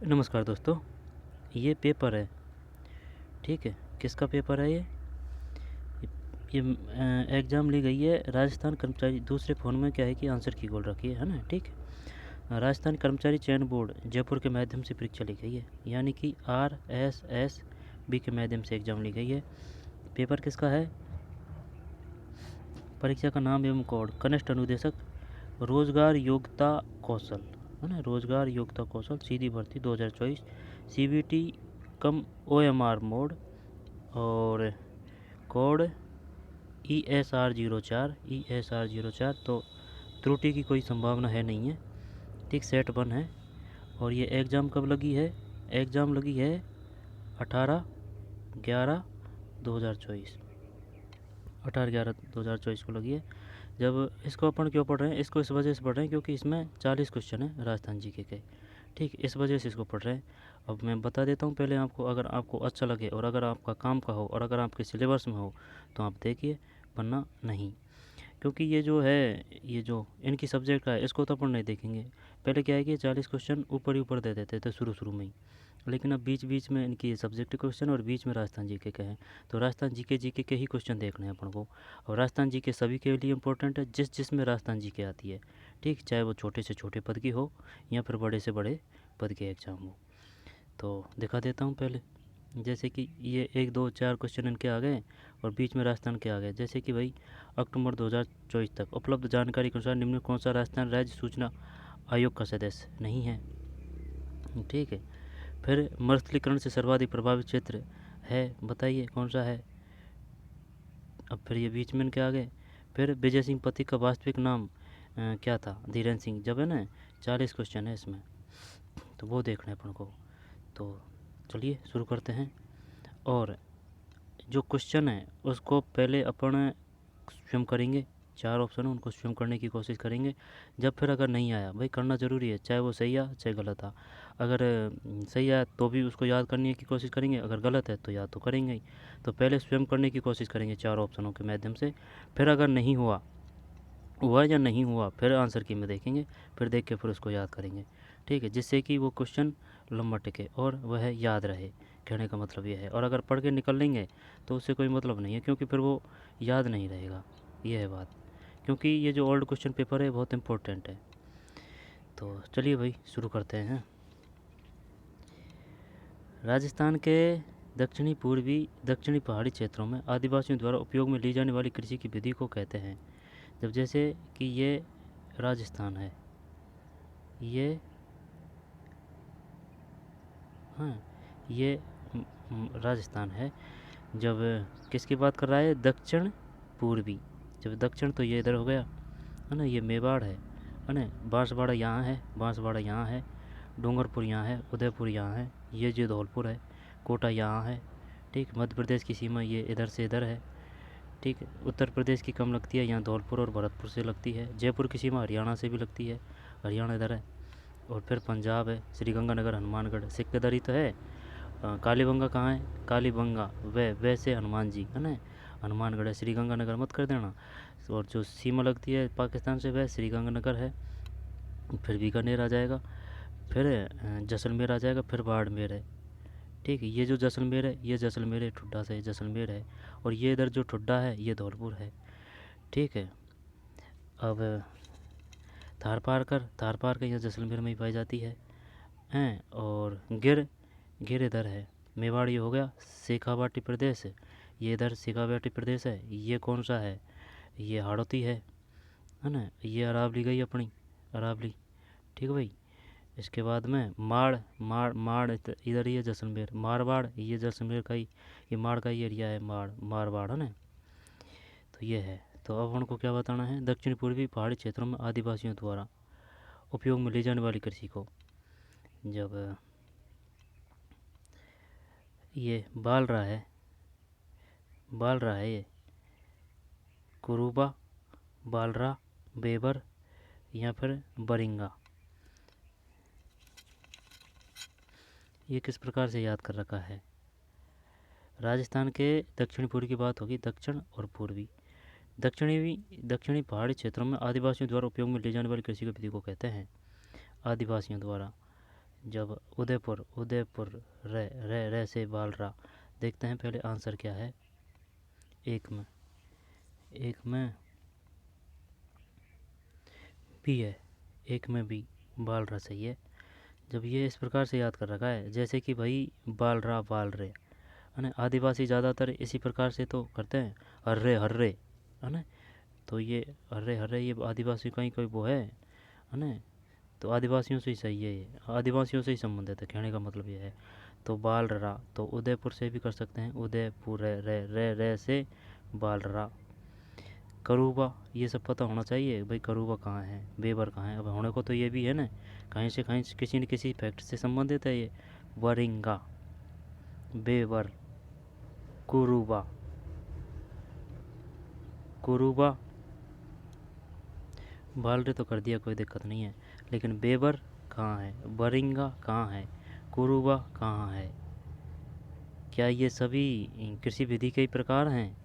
नमस्कार दोस्तों, ये पेपर है। ठीक है, किसका पेपर है ये एग्ज़ाम ली गई है राजस्थान कर्मचारी। दूसरे फ़ोन में क्या है कि आंसर की गोल रखी है ना। ठीक है, राजस्थान कर्मचारी चयन बोर्ड जयपुर के माध्यम से परीक्षा ली गई है, यानी कि RSSB के माध्यम से एग्ज़ाम ली गई है। पेपर किसका है? परीक्षा का नाम एवं कोड कनिष्ठ अनुदेशक रोजगार योग्यता कौशल, है ना। रोजगार योग्यता कौशल सीधी भर्ती 2024 CVT कम OMR मोड और कोड ESR04 तो त्रुटि की कोई संभावना है नहीं है। ठीक, सेट 1 है। और ये एग्ज़ाम कब लगी है? एग्ज़ाम लगी है 18/11/2024, 18/11/2024 को लगी है। जब इसको अपन क्यों पढ़ रहे हैं? इसको इस वजह से पढ़ रहे हैं क्योंकि इसमें 40 क्वेश्चन है राजस्थान जीके के। ठीक, इस वजह से इसको पढ़ रहे हैं। अब मैं बता देता हूँ पहले आपको, अगर आपको अच्छा लगे और अगर आपका काम का हो और अगर आपके सिलेबस में हो तो आप देखिए, वरना नहीं। क्योंकि ये जो है, ये जो इनकी सब्जेक्ट का है, इसको तो अपन नहीं देखेंगे। पहले क्या है कि 40 क्वेश्चन ऊपर ही ऊपर दे देते थे शुरू में ही, लेकिन अब बीच बीच में इनकी सब्जेक्ट क्वेश्चन और बीच में राजस्थान जीके के हैं। तो राजस्थान जीके के ही क्वेश्चन देखने हैं अपन को। और राजस्थान जीके सभी के लिए इम्पोर्टेंट है, जिसमें राजस्थान जीके आती है। ठीक, चाहे वो छोटे से छोटे पद की हो या फिर बड़े से बड़े पद के एग्ज़ाम हो। तो दिखा देता हूँ पहले, जैसे कि ये 1 2 4 क्वेश्चन इनके आ गए और बीच में राजस्थान के आ गए। जैसे कि भाई, अक्टूबर 2024 तक उपलब्ध जानकारी के अनुसार निम्न कौन सा राजस्थान राज्य सूचना आयोग का सदस्य नहीं है। ठीक है, फिर मरुस्थलीकरण से सर्वाधिक प्रभावित क्षेत्र है, बताइए कौन सा है। अब फिर ये बीच में इनके आ गए। फिर विजय सिंह पति का वास्तविक नाम क्या था? धीरेन्द्र सिंह। जब है ना 40 क्वेश्चन है इसमें, तो वो देखना है अपन को। तो चलिए शुरू करते हैं। और जो क्वेश्चन है उसको पहले अपन स्वयं करेंगे। 4 ऑप्शन है, उनको स्वयं करने की कोशिश करेंगे। जब फिर अगर नहीं आया, भाई करना ज़रूरी है, चाहे वो सही आ चाहे गलत आ। अगर सही आया तो भी उसको याद करने की कोशिश करेंगे, अगर गलत है तो याद तो करेंगे ही। तो पहले स्वयं करने की कोशिश करेंगे 4 ऑप्शनों के माध्यम से। फिर अगर नहीं हुआ या नहीं हुआ, फिर आंसर की में देखेंगे, फिर देख के फिर उसको याद करेंगे। ठीक है, जिससे कि वो क्वेश्चन लंबा टिके और वह याद रहे। कहने का मतलब ये है। और अगर पढ़ के निकल लेंगे तो उससे कोई मतलब नहीं है, क्योंकि फिर वो याद नहीं रहेगा। ये है बात। क्योंकि ये जो ओल्ड क्वेश्चन पेपर है बहुत इम्पोर्टेंट है। तो चलिए भाई शुरू करते हैं। राजस्थान के दक्षिणी पहाड़ी क्षेत्रों में आदिवासियों द्वारा उपयोग में ली जाने वाली कृषि की विधि को कहते हैं। जब जैसे कि ये राजस्थान है, ये हाँ, ये राजस्थान है। जब किसकी बात कर रहा है? दक्षिण पूर्वी। जब दक्षिण तो ये इधर हो गया, है ना, ये मेवाड़ है ना। बांसवाड़ा यहाँ है, बांसवाड़ा यहाँ है, डूंगरपुर यहाँ है, उदयपुर यहाँ है, ये जो धौलपुर है, कोटा यहाँ है। ठीक, मध्य प्रदेश की सीमा ये इधर से इधर है। ठीक, उत्तर प्रदेश की कम लगती है, यहाँ धौलपुर और भरतपुर से लगती है। जयपुर की सीमा हरियाणा से भी लगती है, हरियाणा इधर है। और फिर पंजाब है, श्रीगंगानगर, हनुमानगढ़। सिक्केदारी तो है। कालीबंगा कहाँ है? कालीबंगा वैसे हनुमान जी, है ना, हनुमानगढ़ है। श्रीगंगानगर मत कर देना। और जो सीमा लगती है पाकिस्तान से वह श्रीगंगानगर है। फिर बीकानेर आ जाएगा, फिर जैसलमेर आ जाएगा, फिर बाड़मेर है। ठीक है, ये जो जैसलमेर है, ये जैसलमेर है, ठुड्डा से जैसलमेर है। और ये इधर जो ठुड्डा है ये धौलपुर है। ठीक है, अब थार पार कर यहाँ जैसलमेर में ही पाई जाती है हैं। और गिर इधर है। मेवाड़ ये हो गया। शेखावाटी प्रदेश, ये इधर शेखावाटी प्रदेश है। ये कौन सा है? ये हाड़ौती है ना। ये अरावली गई अपनी, अरावली। ठीक है भाई। इसके बाद में माड़ इधर ही है जैसलमेर। मारवाड़ ये जैसलमेर का ही, ये माड़ का ही एरिया है, मारवाड़, है ना। तो ये है। तो अब उनको क्या बताना है? दक्षिण पूर्वी पहाड़ी क्षेत्रों में आदिवासियों द्वारा उपयोग में ली जाने वाली कृषि को। जब ये बाल रहा है ये कुरूबा, बालरा, बेबर या फिर बरिंगा। ये किस प्रकार से याद कर रखा है? राजस्थान के दक्षिण पूर्वी की बात होगी, दक्षिण और पूर्वी। दक्षिणी पहाड़ी क्षेत्रों में आदिवासियों द्वारा उपयोग में ली जाने वाली कृषि की विधि को कहते हैं। आदिवासियों द्वारा, जब उदयपुर उदयपुर रे से बालरा। देखते हैं पहले आंसर क्या है। एक में बी है, एक में बी बालरा सही है। जब ये इस प्रकार से याद कर रखा है, जैसे कि भाई बालरा बाल रे है ना, आदिवासी ज़्यादातर इसी प्रकार से तो करते हैं, हर्रे हर्रे है ना। तो ये हर्रे हर्रे ये आदिवासी का ही कोई वो है ना। तो आदिवासियों से ही सही है, ये आदिवासियों से ही संबंधित है, कहने का मतलब ये है। तो बालरा तो उदयपुर से भी कर सकते हैं, उदयपुर रे से बालरा। करूबा ये सब पता होना चाहिए भाई, करूबा कहाँ है, बेबर कहाँ है। अब होने को तो ये भी है ना, कहीं से कहीं किसी न किसी फैक्ट से संबंधित है ये। वरिंगा, बेवर, कुरूबा, कुरूबा बालरे तो कर दिया, कोई दिक्कत नहीं है। लेकिन बेबर कहाँ है, वरिंगा कहाँ है, कुरूबा कहाँ है। क्या ये सभी कृषि विधि के ही प्रकार हैं?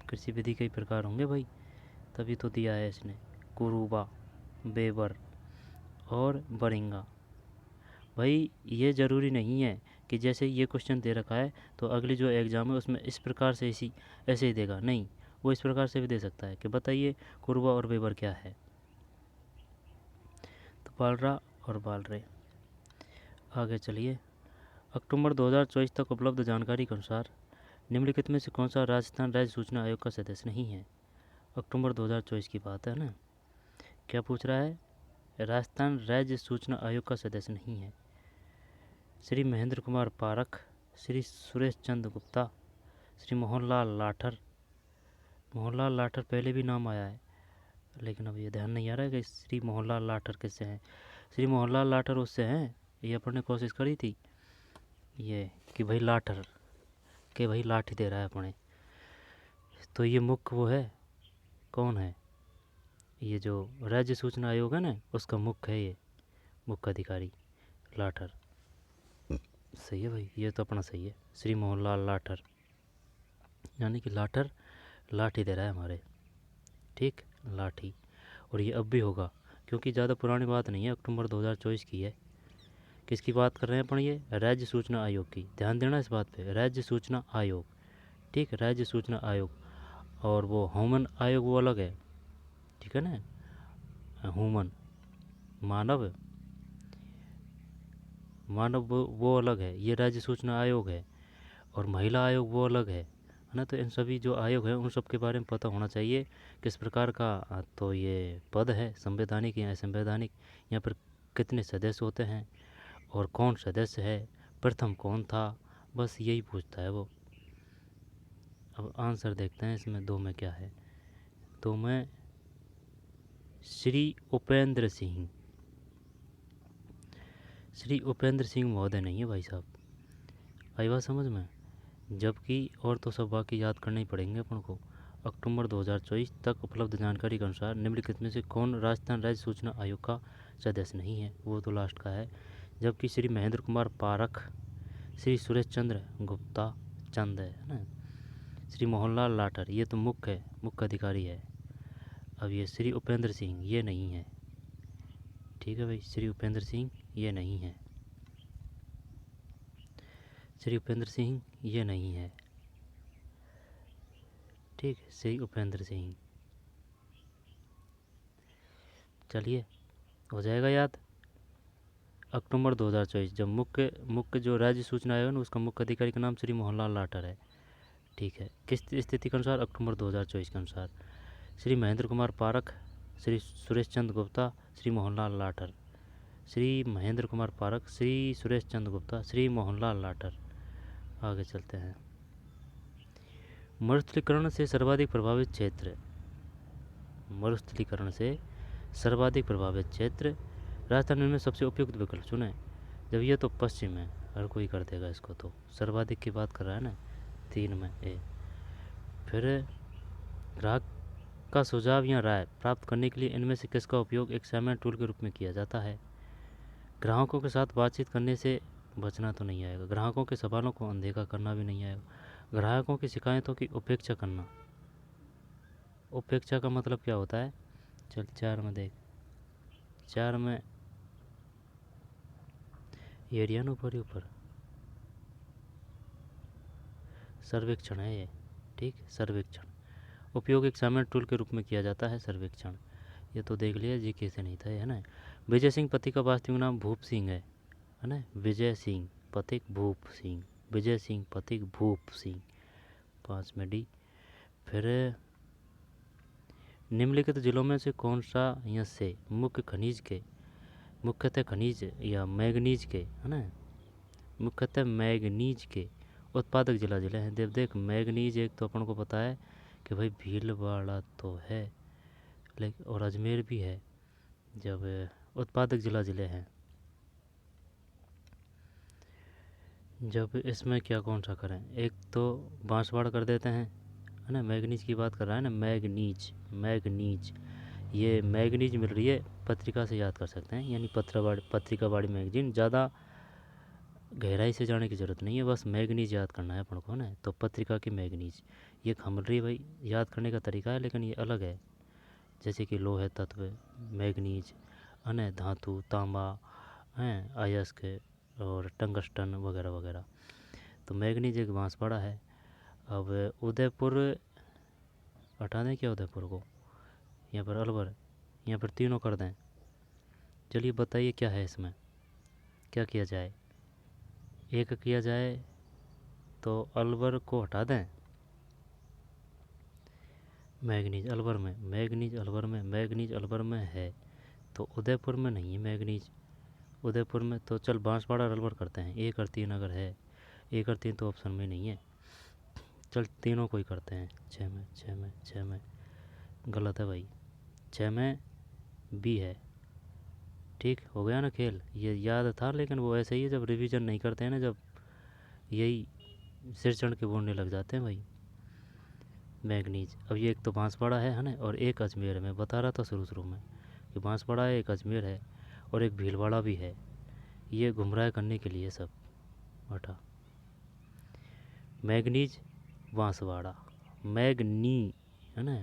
कृषि विधि के ही प्रकार होंगे भाई, तभी तो दिया है इसने। कुरूबा, बेबर और वरिंगा। भाई ये ज़रूरी नहीं है कि जैसे ये क्वेश्चन दे रखा है तो अगली जो एग्ज़ाम है उसमें इस प्रकार से इसी ऐसे ही देगा, नहीं, वो इस प्रकार से भी दे सकता है कि बताइए कुरबा और बेबर क्या है। तो बालरा और बालरे। आगे चलिए। अक्टूबर 2024 तक उपलब्ध जानकारी के अनुसार निम्नलिखित में से कौन सा राजस्थान राज्य सूचना आयोग का सदस्य नहीं है। अक्टूबर 2024 की बात है ना, क्या पूछ रहा है, राजस्थान राज्य सूचना आयोग का सदस्य नहीं है। श्री महेंद्र कुमार पारख, श्री सुरेश चंद्र गुप्ता, श्री मोहनलाल लाठर। मोहनलाल लाठर पहले भी नाम आया है, लेकिन अब ये ध्यान नहीं आ रहा है कि श्री मोहनलाल लाठर किससे हैं। श्री मोहनलाल लाठर उससे हैं, ये अपन ने कोशिश करी थी ये कि भाई लाठर के भाई लाठी दे रहा है अपने। तो ये मुख्य वो है, कौन है, ये जो राज्य सूचना आयोग है ना उसका मुख्य है, ये मुख्य अधिकारी लाठर। सही है भाई, ये तो अपना सही है, श्री मोहनलाल लाठर, यानी कि लाठर लाठी दे रहा है हमारे, ठीक, लाठी। और ये अब भी होगा, क्योंकि ज़्यादा पुरानी बात नहीं है, अक्टूबर 2024 की है। किसकी बात कर रहे हैं अपन, ये राज्य सूचना आयोग की, ध्यान देना इस बात पे, राज्य सूचना आयोग, ठीक, राज्य सूचना आयोग। और वो ह्यूमन आयोग वो अलग है, ठीक है ना, ह्यूमन मानव, मानव वो अलग है, ये राज्य सूचना आयोग है। और महिला आयोग वो अलग है ना। तो इन सभी जो आयोग हैं उन सब के बारे में पता होना चाहिए, किस प्रकार का तो ये पद है, संवैधानिक या असंवैधानिक, यहाँ पर कितने सदस्य होते हैं और कौन सदस्य है, प्रथम कौन था, बस यही पूछता है वो। अब आंसर देखते हैं इसमें दो में क्या है। दो में श्री उपेंद्र सिंह, श्री उपेंद्र सिंह महोदय नहीं है भाई साहब, आई बात समझ में। जबकि और तो सब बाकी याद करने ही पड़ेंगे अपन को। अक्टूबर 2024 तक उपलब्ध जानकारी के अनुसार निम्नलिखित में से कौन राजस्थान राज्य सूचना आयोग का सदस्य नहीं है, वो तो लास्ट का है। जबकि श्री महेंद्र कुमार पारख, श्री सुरेश चंद्र गुप्ता चंद है ना, श्री मोहनलाल लाठर ये तो मुख्य है, मुख्य अधिकारी है। अब ये श्री उपेंद्र सिंह ये नहीं है, ठीक है भाई, श्री उपेंद्र सिंह ये नहीं है, श्री उपेंद्र सिंह ये नहीं है, ठीक है, श्री उपेंद्र सिंह। चलिए हो जाएगा याद। अक्टूबर 2024 जब मुख्य जो राज्य सूचना आयोग है ना उसका मुख्य अधिकारी का नाम श्री मोहनलाल लाठर है, ठीक है। किस स्थिति के अनुसार, अक्टूबर 2024 के अनुसार श्री महेंद्र कुमार पारख, श्री सुरेश चंद्र गुप्ता, श्री मोहनलाल लाठर। श्री महेंद्र कुमार पारख, श्री सुरेश चंद्र गुप्ता, श्री मोहनलाल लाठर। आगे चलते हैं। मरुस्थलीकरण से सर्वाधिक प्रभावित क्षेत्र, मरुस्थलीकरण से सर्वाधिक प्रभावित क्षेत्र राजस्थान में सबसे उपयुक्त विकल्प चुने। जब ये तो पश्चिम है, हर कोई कर देगा इसको, तो सर्वाधिक की बात कर रहा है ना, 3 में ए। फिर ग्राहक का सुझाव या राय प्राप्त करने के लिए इनमें से किसका उपयोग एक सामान्य टूल के रूप में किया जाता है। ग्राहकों के साथ बातचीत करने से बचना तो नहीं आएगा, ग्राहकों के सवालों को अनदेखा करना भी नहीं आएगा, ग्राहकों की शिकायतों की उपेक्षा करना। उपेक्षा का मतलब क्या होता है, चल 4 में देख, 4 में एरिया ना ऊपर ही ऊपर, सर्वेक्षण है ये। ठीक, सर्वेक्षण उपयोग एग्जामिनर टूल के रूप में किया जाता है सर्वेक्षण। ये तो देख लिया, जीके से नहीं था, है ना। विजय सिंह पति का वास्तविक नाम भूप सिंह है ना। विजय सिंह पथिक भूप सिंह, विजय सिंह पथिक भूप सिंह। 5 में डी। फिर निम्नलिखित जिलों में से कौन सा यहाँ से मुख्यतः खनिज या मैग्नीज के, है ना, मुख्यतः मैग्नीज के उत्पादक जिले हैं। देख मैग्नीज एक तो अपन को पता है कि भाई भीलवाड़ा तो है, लेकिन और अजमेर भी है। जब उत्पादक जिले हैं, जब इसमें क्या कौन सा करें, एक तो बांसवाड़ा कर देते हैं, है ना। मैग्नीज की बात कर रहा है ना, मैग्नीज ये मैग्नीज मिल रही है पत्रिका से, याद कर सकते हैं, यानी पत्रिकावाड़ी मैगजीन। ज़्यादा गहराई से जाने की ज़रूरत नहीं है, बस मैग्नीज याद करना है अपन को ना। तो पत्रिका की मैग्नीज ये मिल रही है भाई, याद करने का तरीका है लेकिन ये अलग है। जैसे कि लोहे तत्व मैग्नीज, है ना, धातु तांबा हैं, अयस्क और टंगस्टन वगैरह वगैरह। तो मैग्नीज एक बांसवाड़ा है। अब उदयपुर हटा दें क्या, उदयपुर को यहाँ पर अलवर, यहाँ पर तीनों कर दें। चलिए बताइए क्या है इसमें, क्या किया जाए। एक किया जाए तो अलवर को हटा दें, मैग्नीज अलवर में, मैग्नीज अलवर में है, तो उदयपुर में नहीं है मैग्नीज। उदयपुर में तो चल बांसवाड़ा और अलवर करते हैं। 1 और 3 अगर है, 1 और 3 तो ऑप्शन में नहीं है, चल तीनों को ही करते हैं। 6 में गलत है भाई, 6 में बी है। ठीक हो गया ना खेल, ये याद था लेकिन वो ऐसे ही है, जब रिवीजन नहीं करते हैं ना, जब यही सिर चढ़ के बोलने लग जाते हैं भाई। मैग्नीज अब ये एक तो बांसवाड़ा है ना, और एक अजमेर है। मैं बता रहा था शुरू में कि बांसवाड़ा है, एक अजमेर है और एक भीलवाड़ा भी है। ये गुमराह करने के लिए सब हटा। मैग्नीज बांसवाड़ा, मैग्नी है ना,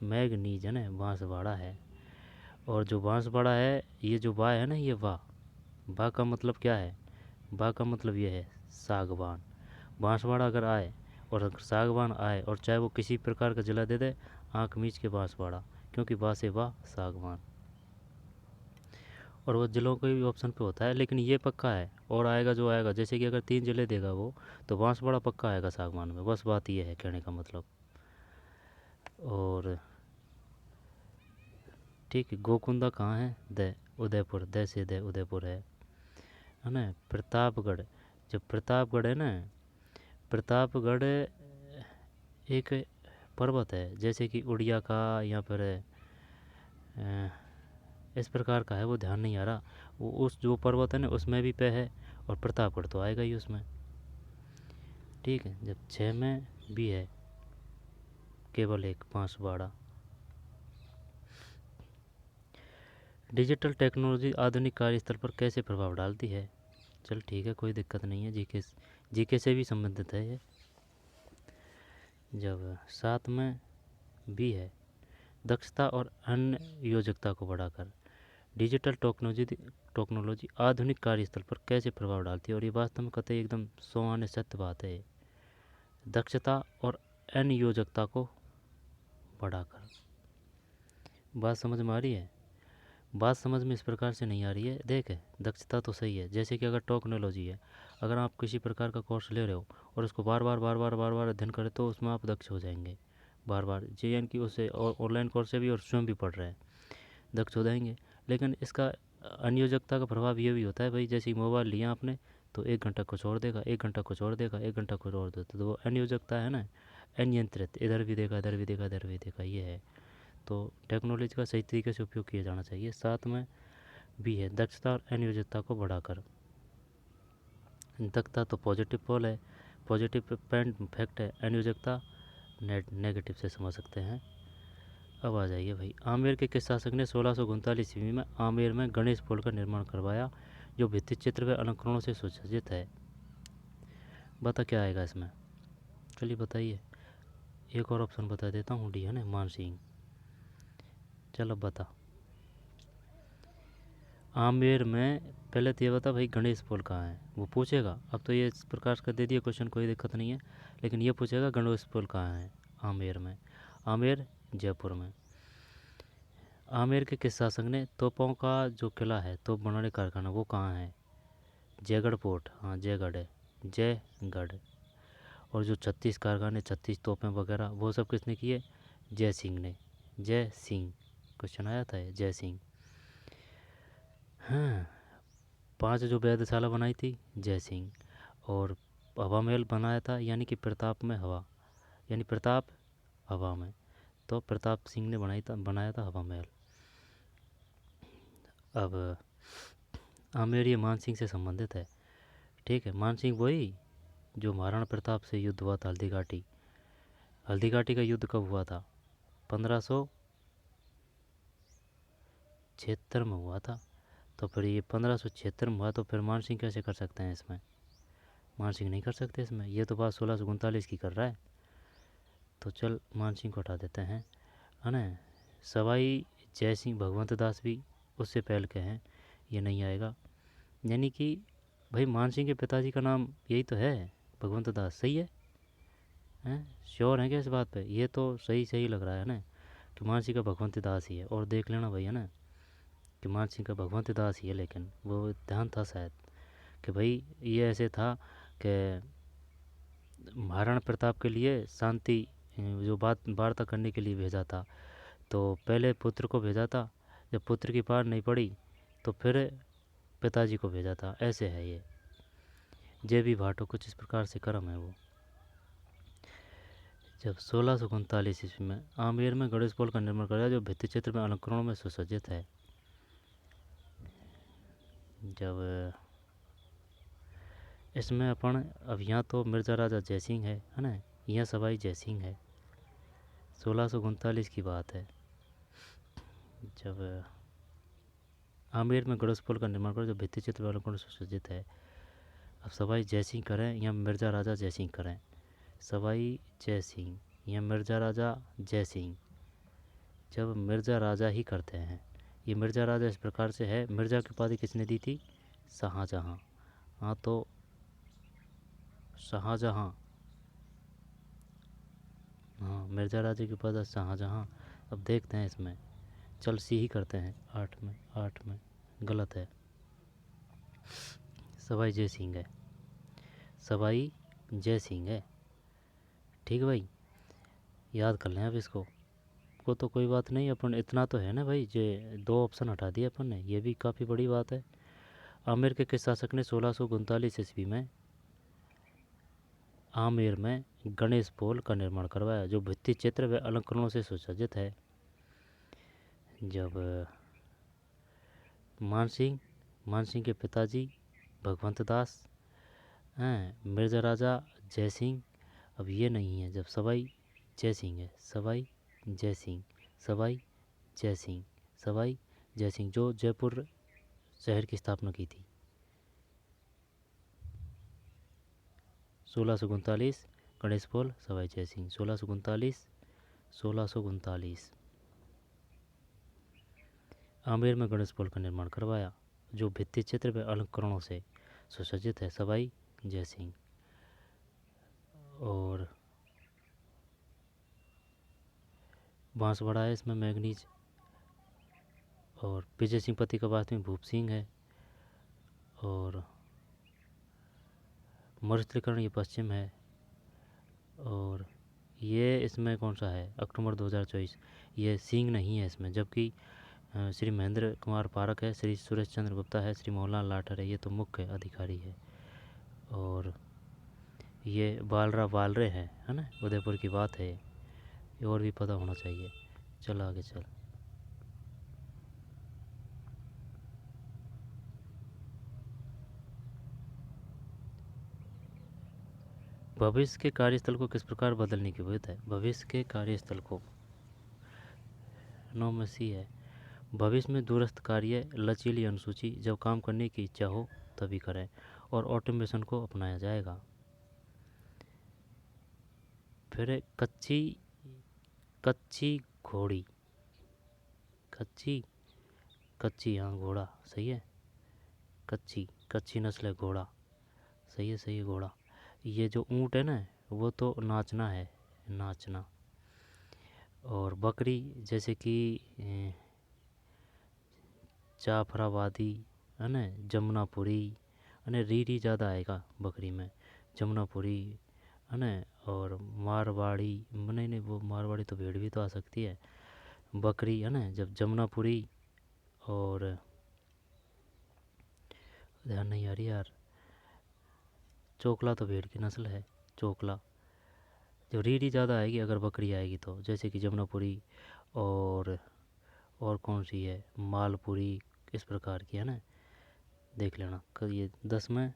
मैग्नीज है ना, बांसवाड़ा है। और जो बांसवाड़ा है, ये जो बा है ना, ये बा का मतलब क्या है, बा का मतलब ये है सागवान। बांसवाड़ा अगर आए और अगर सागवान आए, और चाहे वो किसी प्रकार का जिला दे दे, आँख मीच के बांसवाड़ा, क्योंकि बा से बा सागवान। और वो जिलों के भी ऑप्शन पे होता है, लेकिन ये पक्का है और आएगा जो आएगा। जैसे कि अगर 3 जिले देगा वो, तो बांसवाड़ा पक्का आएगा सागवान में, बस बात ये है कहने का मतलब। और ठीक है, गोकुंदा कहाँ है, उदयपुर, से उदयपुर है ना। प्रतापगढ़, जब प्रतापगढ़ है ना, प्रतापगढ़ एक पर्वत है, जैसे कि उड़िया का यहाँ पर इस प्रकार का है, वो ध्यान नहीं आ रहा। वो उस जो पर्वत है ना उसमें भी पे है, और प्रतापगढ़ तो आएगा ही उसमें। ठीक है, जब 6 में भी है, केवल एक बांसवाड़ा। डिजिटल टेक्नोलॉजी आधुनिक कार्यस्थल पर कैसे प्रभाव डालती है। चल ठीक है, कोई दिक्कत नहीं है, जीके से भी संबंधित है ये। जब 7 में भी है, दक्षता और अन्य योजकता को बढ़ाकर डिजिटल टेक्नोलॉजी आधुनिक कार्यस्थल पर कैसे प्रभाव डालती है। और ये वास्तव में कतई एकदम सौ आने सत्य बात है। दक्षता और अन्य योजकता को बढ़ाकर, बात समझ में आ रही है। बात समझ में इस प्रकार से नहीं आ रही है, देख दक्षता तो सही है, जैसे कि अगर टेक्नोलॉजी है, अगर आप किसी प्रकार का कोर्स ले रहे हो और उसको बार बार अध्ययन करें, तो उसमें आप दक्ष हो जाएंगे। बार बार जे की उससे, और ऑनलाइन कोर्स से भी, और स्वयं भी पढ़ रहे हैं, दक्ष हो जाएंगे। लेकिन इसका अनियोजकता का प्रभाव ये भी होता है भाई, जैसे मोबाइल लिया आपने तो 1 घंटा कुछ और देगा, 1 घंटा कुछ और देगा, 1 घंटा कुछ और देता, तो वो अनियोजकता है ना, अनियंत्रित, इधर भी देखा, इधर भी देखा, इधर भी देखा, ये है। तो टेक्नोलॉजी का सही तरीके से उपयोग किया जाना चाहिए। साथ में भी है, दक्षता और अनियोजकता को बढ़ाकर। दक्षता तो पॉजिटिव पोल है, पॉजिटिव फैक्ट है, अनियोजकता नेगेटिव से समझ सकते हैं। अब आ जाइए भाई, आमेर के किस शासक ने 1639 ईस्वी में आमेर में गणेश पुल का निर्माण करवाया, जो भित्ति चित्र व अलंकरणों से सुसज्जित है। बता क्या आएगा इसमें, चलिए बताइए। एक और ऑप्शन बता देता हूँ, डी है ना, मान सिंह। चलो बता, आमेर में पहले तो ये बता भाई गणेश पुल कहाँ है, वो पूछेगा। अब तो ये इस प्रकार का दे दिया क्वेश्चन, कोई दिक्कत नहीं है, लेकिन ये पूछेगा गणेश पुल कहाँ है आमेर में। आमेर जयपुर में। आमेर के किस शासक ने तोपों का जो किला है, तोप बनाने कारखाना, वो कहाँ है? जयगढ़ पोर्ट, हाँ जयगढ़ है, जयगढ़। और जो 36 कारखाने, 36 तोपें वगैरह, वो सब किसने किए? जय सिंह ने। जय सिंह, क्वेश्चन आया था ये, जय सिंह। हाँ, 5 जो वेधशाला बनाई थी, जय सिंह। और हवा महल बनाया था, यानी कि प्रताप में हवा, यानी प्रताप हवा में, तो प्रताप सिंह ने बनाया था हवा महल। अब आमेर ये मान सिंह से संबंधित है, ठीक है। मान सिंह वही जो महाराणा प्रताप से युद्ध हुआ था, हल्दी घाटी। हल्दी घाटी का युद्ध कब हुआ था? 1576 में हुआ था। तो फिर ये 1576 में हुआ, तो फिर मान सिंह कैसे कर सकते हैं इसमें? मान सिंह नहीं कर सकते इसमें, ये तो बात 1639 की कर रहा है। तो चल मान सिंह को हटा देते हैं, है ना। सवाई जय सिंह भगवंत दास भी उससे पहले के हैं, ये नहीं आएगा। यानी कि भाई मान सिंह के पिताजी का नाम यही तो है, भगवंत दास। सही है, हैं? श्योर है क्या इस बात पे? ये तो सही सही लग रहा है ना कि मान सिंह का भगवंत दास ही है। और देख लेना भाई, है ना, कि मान सिंह का भगवंत दास ही है, लेकिन वो ध्यान था शायद कि भाई ये ऐसे था कि महाराणा प्रताप के लिए शांति जो बात वार्ता करने के लिए भेजा था, तो पहले पुत्र को भेजा था, जब पुत्र की पार नहीं पड़ी तो फिर पिताजी को भेजा था। ऐसे है ये, जे बी भाटो, कुछ इस प्रकार से क्रम है वो। जब 1639 ईस्वी में आमेर में गणेश पुल का निर्माण कराया, जो भित्ति चित्र में अलंकरणों में सुसज्जित है। जब इसमें अपन अब यहाँ तो मिर्ज़ा राजा जयसिंह है ना, यहाँ सवाई जयसिंह है। 1639 की बात है, जब आमेर में गणेश पुल का निर्माण करा, जो भित्ति चित्र में अलंकरणों से सुसज्जित है। अब सवाई जयसिंह करें या मिर्ज़ा राजा जयसिंह करें? सवाई जयसिंह या मिर्ज़ा राजा जयसिंह? जब मिर्ज़ा राजा ही करते हैं, ये मिर्ज़ा राजा इस प्रकार से है, मिर्ज़ा की उपाधि किसने दी थी? शाहजहाँ। हाँ, तो शाहजहाँ, हाँ मिर्ज़ा राजा की उपाधि शाहजहाँ। अब देखते हैं इसमें, चल सी ही करते हैं। 8 में गलत है, सवाई जय सिंह है, सवाई जय सिंह है। ठीक भाई, याद कर लें अब इसको को, तो कोई बात नहीं, अपन इतना तो है ना भाई, जे 2 ऑप्शन हटा दिए अपन ने, ये भी काफ़ी बड़ी बात है। आमेर के किस शासक ने 1639 ईस्वी में आमेर में गणेश पोल का निर्माण करवाया, जो भित्ति चित्र व अलंकरणों से सुसज्जित है? जब मान सिंह के पिताजी भगवंत दास हैं, मिर्ज़ा राजा जय सिंह। अब ये नहीं है, जब सवाई जय सिंह है, सवाई जय सिंह, सवाई जय सिंह, सवाई जय सिंह, जो जयपुर शहर की स्थापना की थी 1639। गणेश पोल सवाई जय सिंह, 1639। आमेर में गणेश पोल का निर्माण करवाया, जो भित्ति चित्र व अलंकरणों से सुसज्जित है? सवाई जय सिंह। और बांसवाड़ा है, इसमें मैंगनीज। और विजय सिंह पति का वास्तविक भूप सिंह है। और मरुस्थलीकरण ये पश्चिम है। और ये इसमें कौन सा है? अक्टूबर 2024। ये सिंह नहीं है इसमें, जबकि श्री महेंद्र कुमार पारक है, श्री सुरेश चंद्र गुप्ता है, श्री मोहनलाल लाठर है, ये तो मुख्य अधिकारी है। और ये बालरा बालरे है ना, उदयपुर की बात है ये और भी पता होना चाहिए। चल आगे चल। भविष्य के कार्यस्थल को किस प्रकार बदलने की जरूरत है? भविष्य के कार्यस्थल को 9 में सी है। भविष्य में दूरस्थ कार्य लचीली अनुसूची, जब काम करने की इच्छा हो तभी करें, और ऑटोमेशन को अपनाया जाएगा। फिर कच्ची घोड़ी, कच्ची कच्ची, हाँ घोड़ा सही है। कच्ची, कच्ची नस्ल है घोड़ा, सही है घोड़ा। ये जो ऊँट है ना, वो तो नाचना है, नाचना। और बकरी जैसे कि जाफराबादी है ना, जमुनापुरी है ना, री ज़्यादा आएगा बकरी में, जमुनापुरी है ना। और मारवाड़ी, नहीं नहीं वो मारवाड़ी तो भेड़ भी तो आ सकती है। बकरी है ना, जब जमुनापुरी, और ध्यान नहीं आ रही यार, चोकला तो भेड़ की नस्ल है, चोकला। जो रीढ़ी ज़्यादा आएगी अगर बकरी आएगी तो, जैसे कि जमुनापुरी, और कौन सी है, मालपुरी, इस प्रकार की है ना, देख लेना। ये 10 में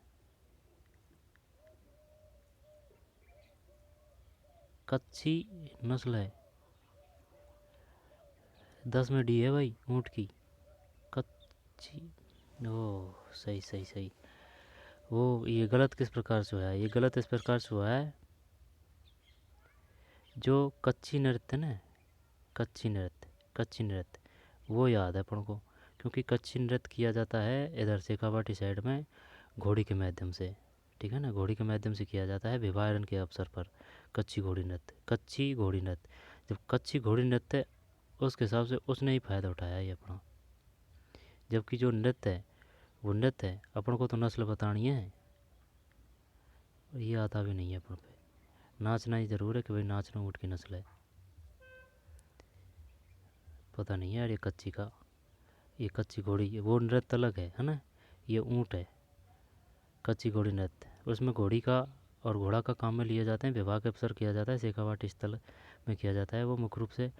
कच्ची नस्ल है, 10 में डी है भाई, ऊँट की कच्ची। ओह सही सही सही। वो ये गलत किस प्रकार से हुआ है, ये गलत इस प्रकार से हुआ है, जो कच्ची नृत्य ना, कच्ची नृत्य वो याद है अपन को, क्योंकि कच्ची नृत्य किया जाता है इधर शेखावाटी साइड में घोड़ी के माध्यम से, ठीक है ना, घोड़ी के माध्यम से किया जाता है विवाहन के अवसर पर। कच्ची घोड़ी नृत्य, कच्ची घोड़ी नृत्य, जब कच्ची घोड़ी नृत्य, उसके हिसाब से उसने ही फायदा उठाया ये अपना। जबकि जो नृत्य है वो नृत्य है, अपन को तो नस्ल बतानी है, और ये आता भी नहीं है अपन पे। नाचना ही ज़रूर है कि भाई नाचना ऊँट की नस्ल है, पता नहीं है यार ये कच्ची का, ये कच्ची घोड़ी, वो नृत्य अलग है ना, ये ऊँट है कच्ची घोड़ी नृत्य। उसमें घोड़ी का और घोड़ा का काम में लिए जाते हैं, विवाह के अवसर किया जाता है, शेखावाटी स्थल में किया जाता है वो मुख्य रूप से।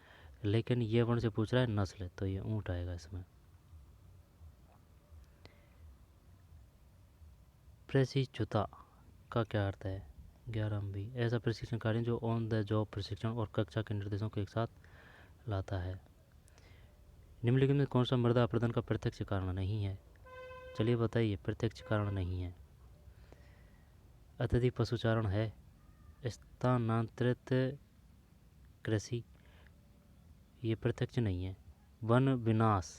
लेकिन ये वर्ण से पूछ रहा है नस्ल, तो ये ऊँट आएगा इसमें। प्रशिक्षुता का क्या अर्थ है, 11 भी ऐसा प्रशिक्षण कार्य जो ऑन द जॉब प्रशिक्षण और कक्षा के निर्देशों को एक साथ लाता है। निम्नलिखित में कौन सा मृदा अपरदन का प्रत्यक्ष कारण नहीं है, चलिए बताइए, प्रत्यक्ष कारण नहीं है। अत्यधिक पशुचारण है, स्थानांतरित कृषि, ये प्रत्यक्ष नहीं है। वन विनाश,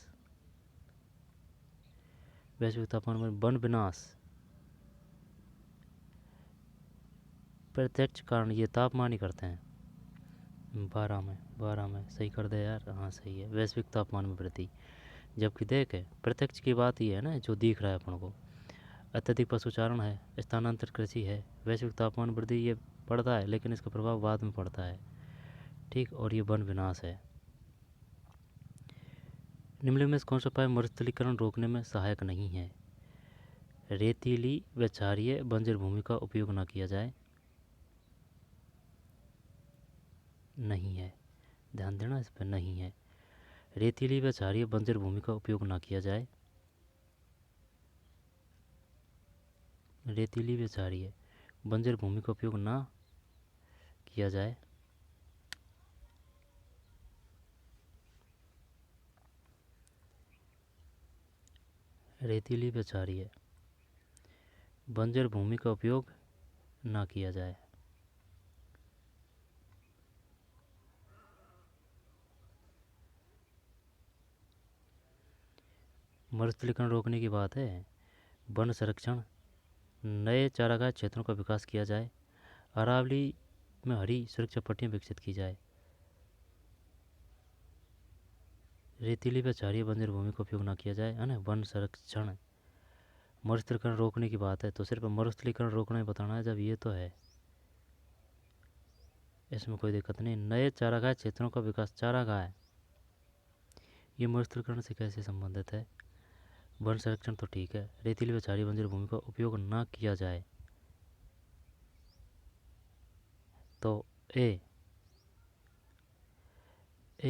वैश्विक तापमान में वन विनाश प्रत्यक्ष कारण, ये तापमान ही करते हैं। 12 में सही कर दे यार, हाँ सही है, वैश्विक तापमान में वृद्धि। जबकि देख प्रत्यक्ष की बात ये है ना जो दिख रहा है अपन को, अत्यधिक पशुचारण है, स्थानांतरित कृषि है, वैश्विक तापमान वृद्धि, ये पड़ता है लेकिन इसका प्रभाव बाद में पड़ता है, ठीक। और ये वन विनाश है। निम्नलिखित में कौन सा उपाय मरुस्थलीकरण रोकने में सहायक नहीं है। रेतीली व क्षारीय बंजर भूमि का उपयोग न किया जाए, नहीं है, ध्यान देना इस पर, नहीं है। रेतीली व क्षारीय बंजर भूमि का उपयोग न किया जाए, रेतीली व क्षारीय बंजर भूमि का उपयोग न किया जाए। रेतीली व क्षारीय बंजर भूमि का उपयोग न किया जाए। मरुस्थलीकरण रोकने की बात है, वन संरक्षण, नए चारागाह क्षेत्रों का विकास किया जाए, अरावली में हरी सुरक्षा पट्टियाँ विकसित की जाए। रेतीली व क्षारीय बंजर भूमि का उपयोग न किया जाए, है ना, वन संरक्षण। मरुस्थलीकरण रोकने की बात है तो सिर्फ मरुस्थलीकरण रोकना ही बताना है, जब ये तो है, इसमें कोई दिक्कत नहीं। नए चारागाह क्षेत्रों का विकास, चारागाह है, ये मरुस्थलीकरण से कैसे संबंधित है। वन संरक्षण तो ठीक है, रेतीली व क्षारीय बंजर भूमि का उपयोग न किया जाए, तो ए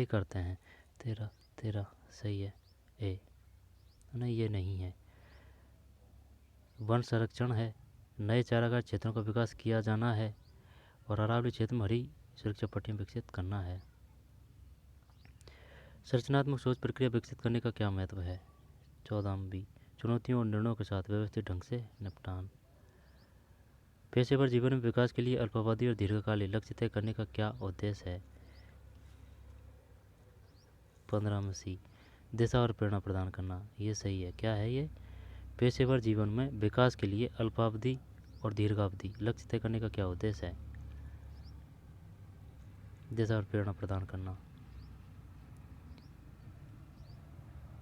करते हैं। तेरह, तेरह सही है, ए नहीं, ये नहीं है। वन संरक्षण है, नए चारागाह क्षेत्रों का विकास किया जाना है, और अरावली क्षेत्र में हरी सुरक्षा पट्टियाँ विकसित करना है। संरचनात्मक सोच प्रक्रिया विकसित करने का क्या महत्व है। 14 बी, चुनौतियों और निर्णयों के साथ व्यवस्थित ढंग से निपटान। पेशेवर जीवन में विकास के लिए अल्पावधि और दीर्घकालीन लक्ष्य तय करने का क्या उद्देश्य है। 15 में सी, दिशा और प्रेरणा प्रदान करना, ये सही है। क्या है ये? पेशेवर जीवन में विकास के लिए अल्पावधि और दीर्घावधि लक्ष्य तय करने का क्या उद्देश्य है? दिशा और प्रेरणा प्रदान करना।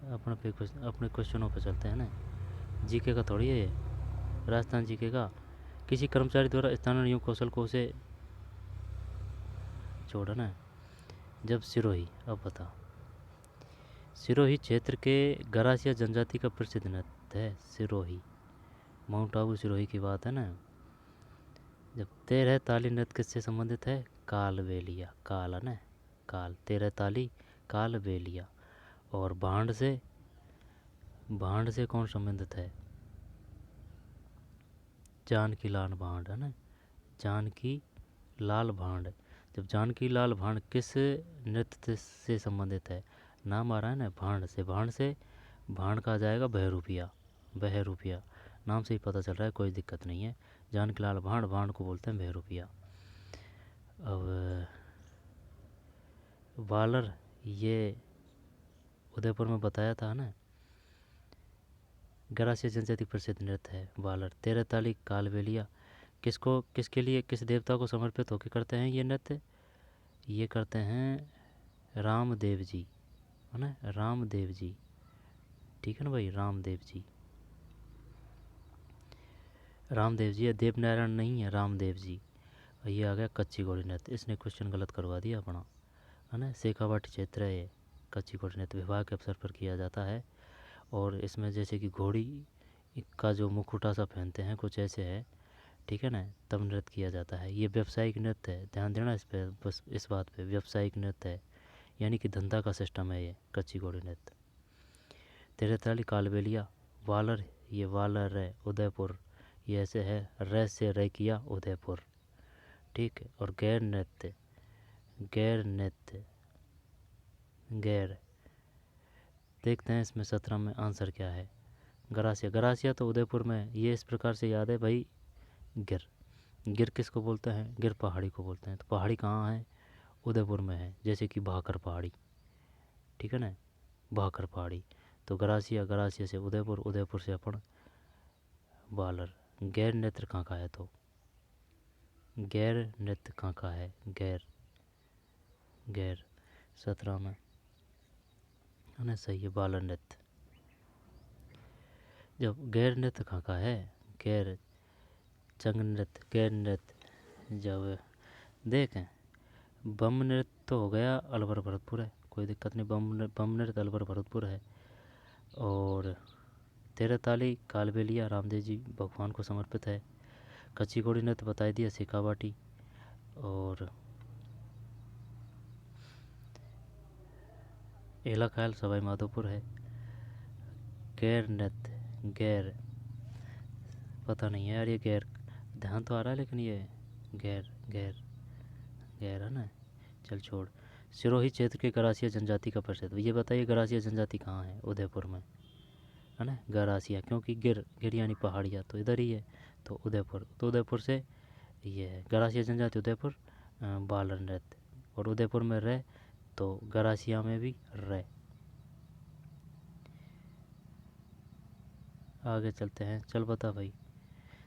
अपने क्वेश्चनों पर चलते हैं ना, जीके का थोड़ी है ये, राजस्थान जीके का। किसी कर्मचारी द्वारा स्थानांतरण योग्य कौशल को उसे छोड़ा ना, जब सिरोही, अब बता, सिरोही क्षेत्र के गरासिया जनजाति का प्रसिद्ध नृत्य है सिरोही, माउंट आबू सिरोही की बात है ना। जब तेरह ताली नृत्य किससे संबंधित है? कालबेलिया, काल है ना, काल, तेरह ताली कालबेलिया। और भांड से, भांड से कौन संबंधित है? जानकी लाल भांड है ना, जानकी लाल भांड। जब जानकी लाल भांड किस नृत्य से संबंधित है? नाम आ रहा है ना भांड से, भांड से, भांड का आ जाएगा बहरूपिया, बहरूपिया, नाम से ही पता चल रहा है, कोई दिक्कत नहीं है। जानकी लाल भांड, भांड को बोलते हैं बहरूपिया। अब वालर, ये उदयपुर में बताया था ना, गरासिया जनजाति प्रसिद्ध नृत्य है वालर। तेरह ताली कालबेलिया किसको, किसके लिए, किस देवता को समर्पित होकर करते हैं ये नृत्य? ये करते हैं रामदेव जी, है ना, रामदेव जी, ठीक है ना भाई, रामदेव जी, रामदेव जी है, देवनारायण नहीं है, रामदेव जी। और ये आ गया कच्ची घोड़ी नृत्य, इसने क्वेश्चन गलत करवा दिया अपना, है ना। शेखावाटी क्षेत्र है ये, कच्ची घोड़ी नृत्य विवाह के अवसर पर किया जाता है। और इसमें जैसे कि घोड़ी का जो मुखौटा सा पहनते हैं, कुछ ऐसे है, ठीक है ना, तब नृत्य किया जाता है। ये व्यावसायिक नृत्य है, ध्यान देना इस पे, बस इस बात पे, व्यावसायिक नृत्य है, यानी कि धंधा का सिस्टम है ये कच्ची घोड़ी नृत्य। तेरह ताली कालबेलिया, वालर, ये वालर है उदयपुर, ये ऐसे है, रे से रे किया उदयपुर, ठीक है। और गैर नृत्य, गैर नृत्य, गैर, देखते हैं इसमें 17 में आंसर क्या है। गरासिया, गरासिया तो उदयपुर में, ये इस प्रकार से याद है भाई, गिर, गिर किसको बोलते हैं? गिर पहाड़ी को बोलते हैं। तो पहाड़ी कहाँ है? उदयपुर में है, जैसे कि भाकर पहाड़ी, ठीक है ना, भाकर पहाड़ी। तो गरासिया, गरासिया से उदयपुर, उदयपुर से अपन वालर। गैर नृत्य कहाँ का है? तो गैर नृत्य कहाँ का है? गैर, गैर 17 में, है ना, सही है, वालर नृत्य। जब गैर नृत्य कहाँ का है? गैर चंग नृत्य, गैर नृत्य। जब देखें, बम नृत्य तो हो गया अलवर भरतपुर है, कोई दिक्कत नहीं, बम नृत्य अलवर भरतपुर है। और तेरह ताली कालबेलिया रामदेव जी भगवान को समर्पित है। कच्ची घोड़ी नृत्य बता दिया, शेखावाटी। और एला खायल सवाई माधोपुर है। गैर नृत्य, गैर पता नहीं है यार, ये गैर ध्यान तो आ रहा है, लेकिन ये गैर, गैर, गैर है ना, चल छोड़। सिरोही क्षेत्र के गरासिया जनजाति का प्रसिद्ध, ये बताइए गरासिया जनजाति कहाँ है? उदयपुर में, है ना, गरासिया, क्योंकि गिर, गिर यानी पहाड़िया, तो इधर ही है, तो उदयपुर, तो उदयपुर से ये है गरासिया जनजाति उदयपुर। बालर नृत्य, और उदयपुर में रह, तो गरासिया में भी रह। आगे चलते हैं, चल बता भाई।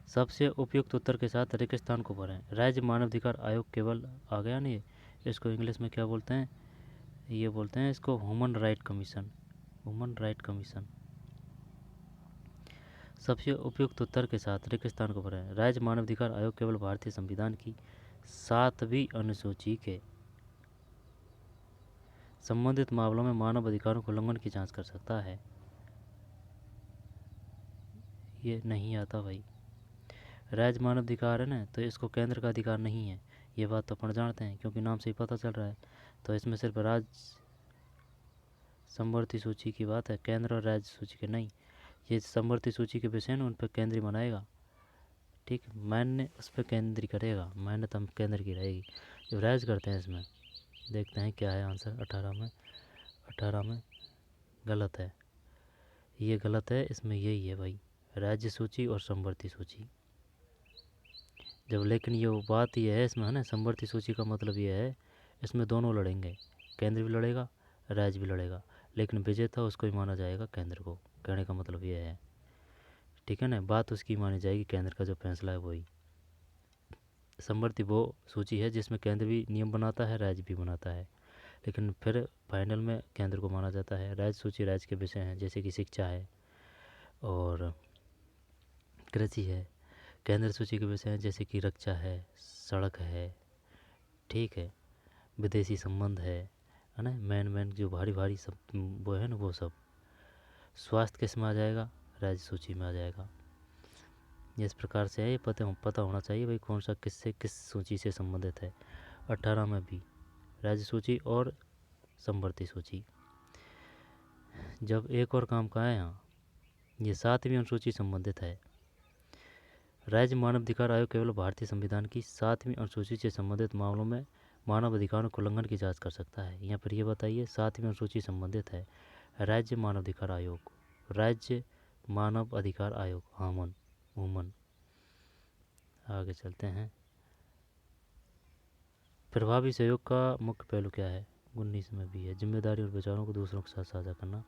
सबसे उपयुक्त उत्तर के साथ रेगिस्तान को भरें। राज्य मानवाधिकार आयोग केवल, आ गया नहीं, इसको इंग्लिश में क्या बोलते हैं? ये बोलते हैं इसको human right commission, human right commission. सबसे उपयुक्त उत्तर के साथ रेगिस्तान को भरें। राज्य मानवाधिकार आयोग केवल भारतीय संविधान की 7वीं अनुसूची के संबंधित मामलों में मानव अधिकारों के उल्लंघन की जांच कर सकता है। ये नहीं आता भाई, राज्य मानव अधिकार है ना, तो इसको केंद्र का अधिकार नहीं है, ये बात तो अपन जानते हैं, क्योंकि नाम से ही पता चल रहा है। तो इसमें सिर्फ राज्य समवर्ती सूची की बात है, केंद्र और राज्य सूची के नहीं। ये समवर्ती सूची के विषय उन पर केंद्रीय बनाएगा, ठीक, मान्य उस पर केंद्रीय करेगा, मान्यता केंद्र की रहेगी। जब राज्य करते हैं इसमें, देखते हैं क्या है आंसर। 18 में, 18 में गलत है, ये गलत है, इसमें यही है भाई, राज्य सूची और समवर्ती सूची। जब, लेकिन ये बात ये है इसमें, है ना, समवर्ती सूची का मतलब ये है, इसमें दोनों लड़ेंगे, केंद्र भी लड़ेगा, राज्य भी लड़ेगा। लेकिन विजेता उसको ही माना जाएगा केंद्र को। कहने का मतलब ये है, ठीक है ना, बात उसकी मानी जाएगी, केंद्र का जो फैसला है वही। समवर्ती वो सूची है जिसमें केंद्र भी नियम बनाता है, राज्य भी बनाता है, लेकिन फिर फाइनल में केंद्र को माना जाता है। राज्य सूची राज्य के विषय हैं, जैसे कि शिक्षा है और कृषि है। केंद्र सूची के विषय हैं जैसे कि रक्षा है, सड़क है, ठीक है, विदेशी संबंध है ना, मैन जो भारी भारी सब वो है ना, वो सब। स्वास्थ्य किस में आ जाएगा, राज्य सूची में आ जाएगा। इस प्रकार से है, ये पता होना चाहिए भाई कौन सा किससे किस सूची से संबंधित है। 18 में भी राज्य सूची और समवर्ती सूची। जब एक और काम कहा है यहाँ, ये 7वीं अनुसूची संबंधित है। राज्य मानवाधिकार आयोग केवल भारतीय संविधान की 7वीं अनुसूची से संबंधित मामलों में मानव अधिकारों के उल्लंघन की जांच कर सकता है। यहाँ पर ये बताइए 7वीं अनुसूची संबंधित है राज्य मानवाधिकार आयोग, राज्य मानव अधिकार आयोग, वुमन। आगे चलते हैं। प्रभावी सहयोग का मुख्य पहलू क्या है, 19 में भी है, जिम्मेदारी और विचारों को दूसरों के साथ साझा करना।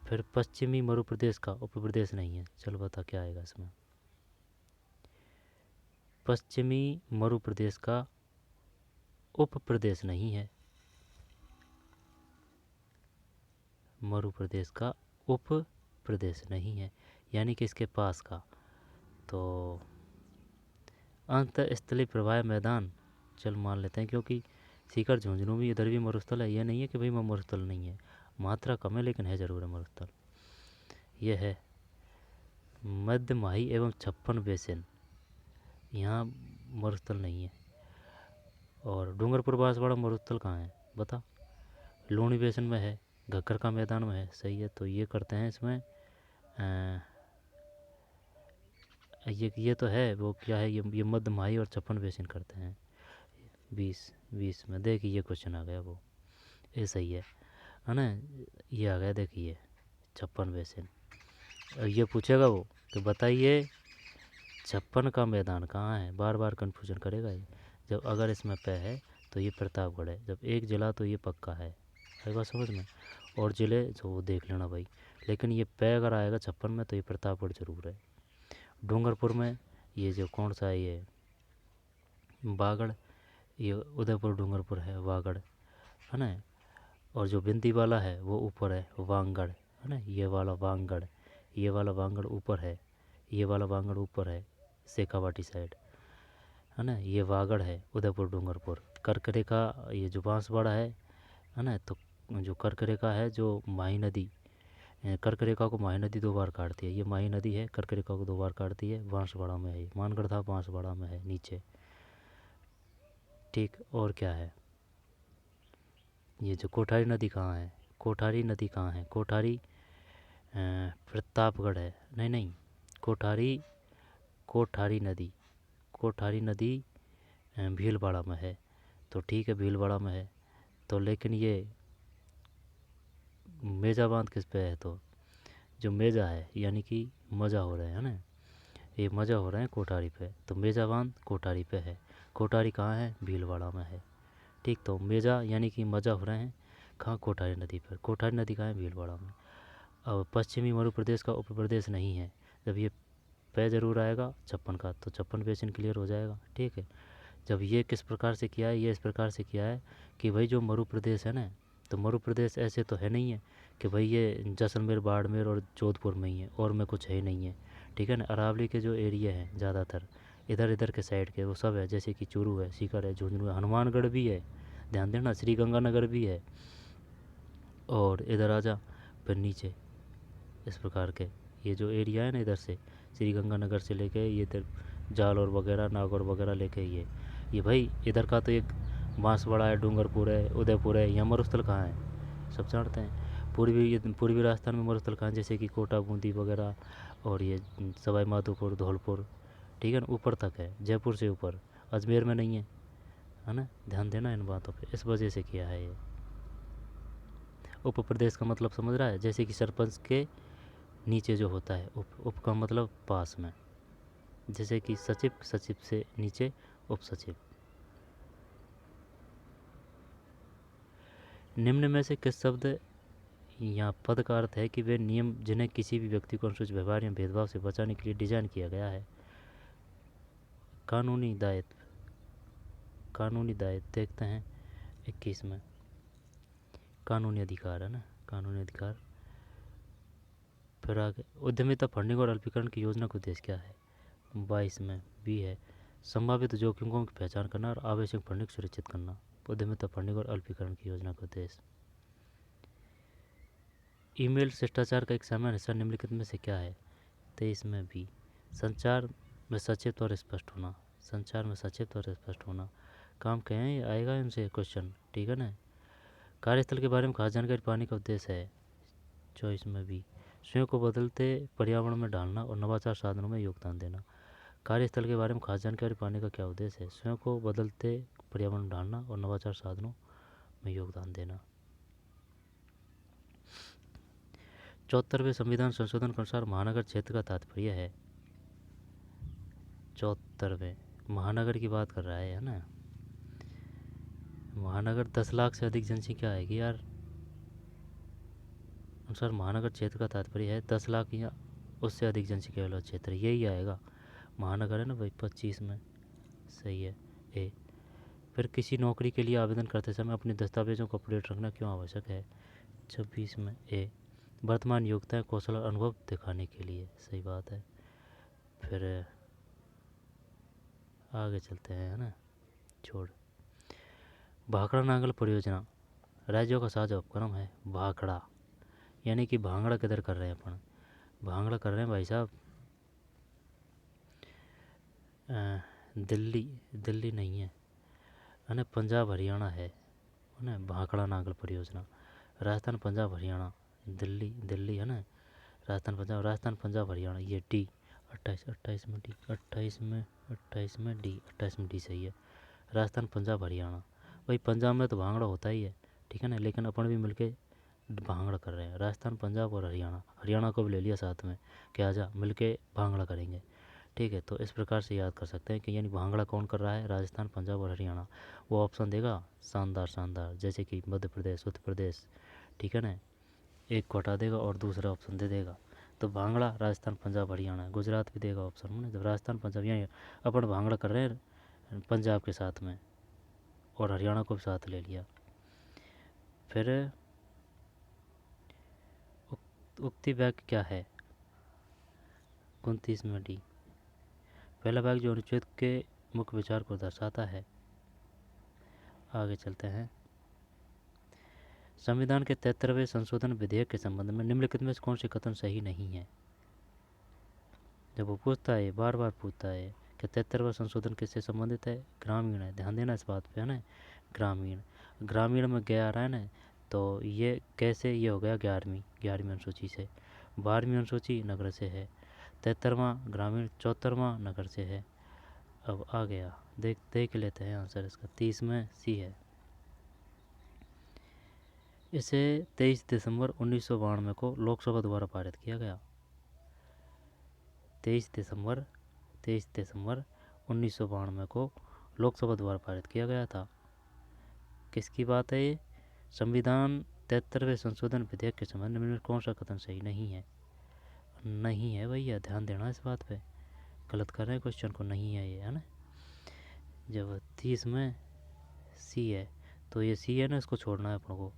फिर पश्चिमी मध्य प्रदेश का उप प्रदेश नहीं है, चलो बता क्या आएगा इसमें। पश्चिमी मध्य प्रदेश का उप प्रदेश नहीं है, मध्य प्रदेश का उप प्रदेश नहीं है, यानी कि इसके पास का। तो अंतस्थलीय प्रवाह मैदान चल मान लेते हैं, क्योंकि सीकर झुंझुनू भी इधर भी मरुस्थल है। ये नहीं है कि भाई मरुस्थल नहीं है, मात्रा कम है लेकिन है ज़रूर है मरुस्थल। यह है मध्य माही एवं छप्पन बेसिन, यहाँ मरुस्थल नहीं है। और डूंगरपुर बांसवाड़ा मरुस्थल कहाँ है बता, लूणी बेसिन में है, घग्गर का मैदान में है, सही है। तो ये करते हैं इसमें ये तो है, वो क्या है, ये मध्य माही और छप्पन बेसिन करते हैं। 20 में देखिए ये क्वेश्चन आ गया, वो ये सही है ना, ये आ गया देखिए 56 बेसिन। और ये पूछेगा वो कि बताइए 56 का मैदान कहाँ है, बार बार कन्फ्यूजन करेगा ये। जब अगर इसमें पे है तो ये प्रतापगढ़ है, जब एक जिला तो ये पक्का है बात समझ में। और ज़िले जो वो देख लेना भाई, लेकिन ये पे अगर आएगा 56 में तो ये प्रतापगढ़ जरूर है। डूंगरपुर में ये जो कौन सा है, ये बागड़, ये उदयपुर डूंगरपुर है, वागड़ है ना। और जो बिंदी वाला है वो ऊपर है, वांगड़ है ना, ये वाला वांगड़, ये वाला वांगड़ ऊपर है, ये वाला वांगड़ ऊपर है शेखावाटी साइड है ना। ये वागड़ है उदयपुर डूंगरपुर। करकरे का ये जो बांसवाड़ा है ना, तो जो करकरेका है, जो माही नदी, करकरेका को माही नदी 2 बार काटती है, ये माही नदी है, करकरेका को 2 बार काटती है, बांसवाड़ा में है, मानगढ़ था बांसवाड़ा में है नीचे, ठीक। और क्या है, ये जो कोठारी नदी कहाँ है, कोठारी नदी कहाँ है, कोठारी प्रतापगढ़ है, नहीं कोठारी, कोठारी नदी भीलवाड़ा में है, तो ठीक है भीलवाड़ा में है। तो लेकिन ये मेजा बांध किस पे है, तो जो मेजा है यानी कि मज़ा हो रहे हैं ना, ये मज़ा हो रहे हैं कोठारी पे, तो मेजा बांध कोठारी पे है, कोठारी कहाँ है, भीलवाड़ा में है, ठीक। तो मेजा यानी कि मज़ा हो रहे हैं कहाँ, कोठारी नदी पर, कोठारी नदी कहाँ है, भीलवाड़ा में। अब पश्चिमी मध्य प्रदेश का उप प्रदेश नहीं है, जब ये पे ज़रूर आएगा 56 का, तो 56 बेसिन क्लियर हो जाएगा, ठीक है। जब ये किस प्रकार से किया है, ये इस प्रकार से किया है कि भाई जो मरु प्रदेश है ना, तो मरु प्रदेश ऐसे तो है नहीं है कि भाई ये जैसलमेर, बाड़मेर और जोधपुर में ही है और में कुछ है ही नहीं है, ठीक है ना। अरावली के जो एरिया हैं ज़्यादातर इधर इधर के साइड के वो सब है, जैसे कि चूरू है, सीकर है, झुंझुनू है, हनुमानगढ़ भी है, ध्यान देना, श्री गंगानगर भी है, और इधर आ जा फिर नीचे इस प्रकार के ये जो एरिया है ना, इधर से श्री गंगानगर से लेके ये इधर जालौर वगैरह, नागौर वगैरह लेके ये भाई इधर का तो एक बांसवाड़ा है, डूंगरपुर है, उदयपुर है, यहाँ मरुस्थल कहाँ है सब जानते हैं। पूर्वी राजस्थान में मरुस्थल कहाँ है, जैसे कि कोटा, बूंदी वगैरह, और ये सवाई माधोपुर, धौलपुर, ठीक है ना, ऊपर तक है, जयपुर से ऊपर, अजमेर में नहीं है ना। ध्यान देना इन बातों पे, इस वजह से किया है ये। उप प्रदेश का मतलब समझ रहा है, जैसे कि सरपंच के नीचे जो होता है, उप का मतलब पास में, जैसे कि सचिव, सचिव से नीचे उप सचिव। निम्न में से किस शब्द यहाँ पद का अर्थ है कि वे नियम जिन्हें किसी भी व्यक्ति को अनुचित व्यवहार या भेदभाव से बचाने के लिए डिजाइन किया गया है। कानूनी दायित्व, कानूनी दायित्व देखते हैं 21 में। कानूनी अधिकार है ना, कानूनी अधिकार। फिर आगे उद्यमिता फंडिंग और अल्पीकरण की योजना का उद्देश्य क्या है? 22 में बी है, संभावित जोखिमों की पहचान करना और आवश्यक फंडिंग सुरक्षित करना। उद्यमिता फंडिंग और अल्पीकरण की योजना का उद्देश्य। ईमेल शिष्टाचार का एक सामान्य हिस्सा निम्नलिखित में से क्या है? 23 में भी, संचार में संक्षिप्त और स्पष्ट होना। संचार में संक्षिप्त और स्पष्ट होना काम कहें आएगा इनसे क्वेश्चन, ठीक है ना। कार्यस्थल के बारे में खास जानकारी पाने का उद्देश्य है। 24 में भी, स्वयं को बदलते पर्यावरण में ढालना और नवाचार साधनों में योगदान देना। कार्यस्थल के बारे में खास जानकारी पाने का क्या उद्देश्य है? स्वयं को बदलते पर्यावरण में ढालना और नवाचार साधनों में योगदान देना। 74वें संविधान संशोधन के अनुसार महानगर क्षेत्र का तात्पर्य है। 74वें महानगर की बात कर रहा है ना। महानगर 10 लाख से अधिक जनसंख्या आएगी यार। अनुसार महानगर क्षेत्र का तात्पर्य है 10 लाख या उससे अधिक जनसंख्या वाला क्षेत्र, यही आएगा महानगर है ना भाई। 25 में सही है ए। फिर किसी नौकरी के लिए आवेदन करते समय अपने दस्तावेजों को अपडेट रखना क्यों आवश्यक है? 26 में ए, वर्तमान योग्यता कौशल और अनुभव दिखाने के लिए, सही बात है। फिर आगे चलते हैं है ना, छोड़। भाखड़ा नांगल परियोजना राज्यों का साझा उपक्रम है। भाखड़ा यानी कि भांगड़ा किधर कर रहे हैं अपन? भांगड़ा कर रहे हैं भाई साहब दिल्ली, दिल्ली नहीं है ना, पंजाब हरियाणा है ना। भाखड़ा नांगल परियोजना राजस्थान पंजाब हरियाणा, दिल्ली, दिल्ली है ना, राजस्थान पंजाब हरियाणा, ये डी 28 में डी, 28 में डी सही है। राजस्थान पंजाब हरियाणा, भाई पंजाब में तो भांगड़ा होता ही है, ठीक है ना, लेकिन अपन भी मिलके भांगड़ा कर रहे हैं। राजस्थान पंजाब और हरियाणा, हरियाणा को भी ले लिया साथ में कि आजा मिलके भांगड़ा करेंगे, ठीक है। तो इस प्रकार से याद कर सकते हैं कि यानी भांगड़ा कौन कर रहा है? राजस्थान पंजाब और हरियाणा। वो ऑप्शन देगा शानदार शानदार, जैसे कि मध्य प्रदेश, उत्तर प्रदेश, ठीक है ना, एक को हटा देगा और दूसरा ऑप्शन दे देगा। तो भांगड़ा राजस्थान पंजाब हरियाणा, गुजरात भी देगा ऑप्शन में। जब राजस्थान पंजाब यहाँ अपन भांगड़ा कर रहे हैं पंजाब के साथ में और हरियाणा को भी साथ ले लिया। फिर उक्ति वाक्य क्या है? 29 में डी, पहला वाक्य जो अनुच्छेद के मुख्य विचार को दर्शाता है। आगे चलते हैं। संविधान के 73वें संशोधन विधेयक के संबंध में निम्नलिखित में से कौन से कथन सही नहीं है? जब वो पूछता है, बार बार पूछता है कि 73वां संशोधन किससे संबंधित है? ग्रामीण है, ध्यान देना इस बात पे है ना। ग्रामीण, ग्रामीण में गया आ रहा है ना, तो ये कैसे ये हो गया 11वीं अनुसूची से। 12वीं अनुसूची नगर से है, 73वां ग्रामीण, 74वां नगर से है। अब आ गया, देख लेते हैं आंसर इसका। 30 में सी है। इसे 23 दिसंबर 1992 को लोकसभा द्वारा पारित किया गया। 23 दिसंबर 1992 को लोकसभा द्वारा पारित किया गया था। किसकी बात है ये? संविधान 73वें संशोधन विधेयक के संबंध में कौन सा कथन सही नहीं है? नहीं है भैया, ध्यान देना इस बात पे, गलत कर रहे हैं क्वेश्चन को, नहीं है ये, है ना। जब 30 में सी है तो ये सी है ना, इसको छोड़ना है अपन को,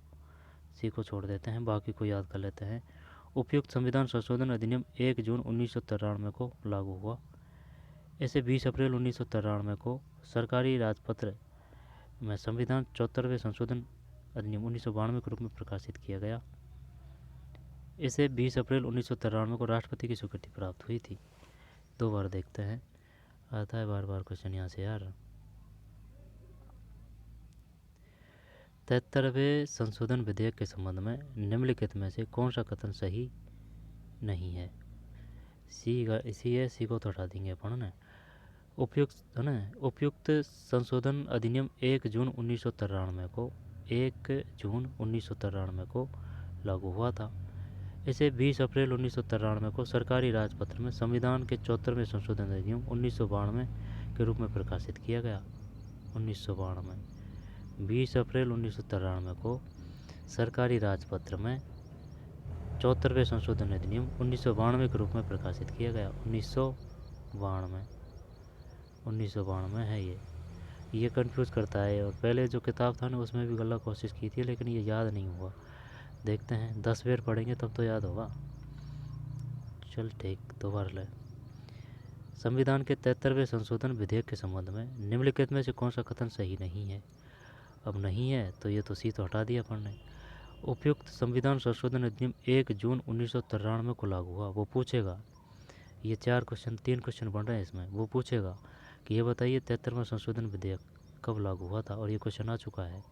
सी को छोड़ देते हैं, बाकी को याद कर लेते हैं। उपयुक्त संविधान संशोधन अधिनियम 1 जून 1993 को लागू हुआ। इसे 20 अप्रैल 1993 को सरकारी राजपत्र में संविधान 74वें संशोधन अधिनियम 1992 के रूप में प्रकाशित किया गया। इसे 20 अप्रैल 1993 को राष्ट्रपति की स्वीकृति प्राप्त हुई थी। 2 बार देखते हैं, आता है बार बार क्वेश्चन यहाँ से यार। 73वें संशोधन विधेयक के संबंध में निम्नलिखित में से कौन सा कथन सही नहीं है? सी है, सी को तो हटा देंगे अपन ना। उपयुक्त है ना, उपयुक्त संशोधन अधिनियम 1 जून 1993 को 1 जून 1993 को लागू हुआ था। इसे 20 अप्रैल 1993 को सरकारी राजपत्र में संविधान के 74वें संशोधन अधिनियम 1992 के रूप में प्रकाशित किया गया। 1992 20 अप्रैल 1993 को सरकारी राजपत्र में 74वें संशोधन अधिनियम 1992 के रूप में प्रकाशित किया गया। 1992 है ये कंफ्यूज करता है। और पहले जो किताब था ना उसमें भी गलत कोशिश की थी, लेकिन ये याद नहीं हुआ। देखते हैं 10 बार पढ़ेंगे तब तो याद होगा। चल ठीक, दोबारा ले। संविधान के 73वें संशोधन विधेयक के संबंध में निम्नलिखित में से कौन सा कथन सही नहीं है? अब नहीं है तो ये तो सी तो हटा दिया अपन ने। उपयुक्त संविधान संशोधन अधिनियम 1 जून 1993 को लागू हुआ। वो पूछेगा, ये 3 क्वेश्चन बन रहे हैं इसमें। वो पूछेगा कि ये बताइए 73वां संशोधन विधेयक कब लागू हुआ था, और ये क्वेश्चन आ चुका है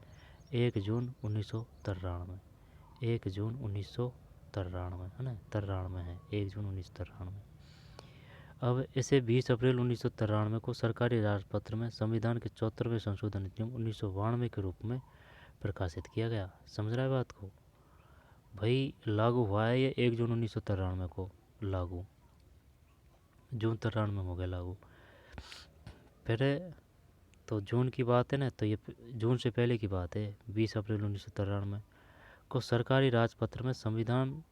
1 जून 1993। 1 जून 1993 है ना, 93 है, 1 जून 1993। अब इसे 20 अप्रैल 1993 को सरकारी राजपत्र में संविधान के 74वें संशोधन अधिनियम 1992 के रूप में प्रकाशित किया गया। समझ रहा है बात को भाई? लागू हुआ है ये 1 जून 1993 को लागू, जून 93 में हो गया लागू। फिर तो जून की बात है ना, तो ये जून से पहले की बात है। 20 अप्रैल 1993 को सरकारी राजपत्र में संविधान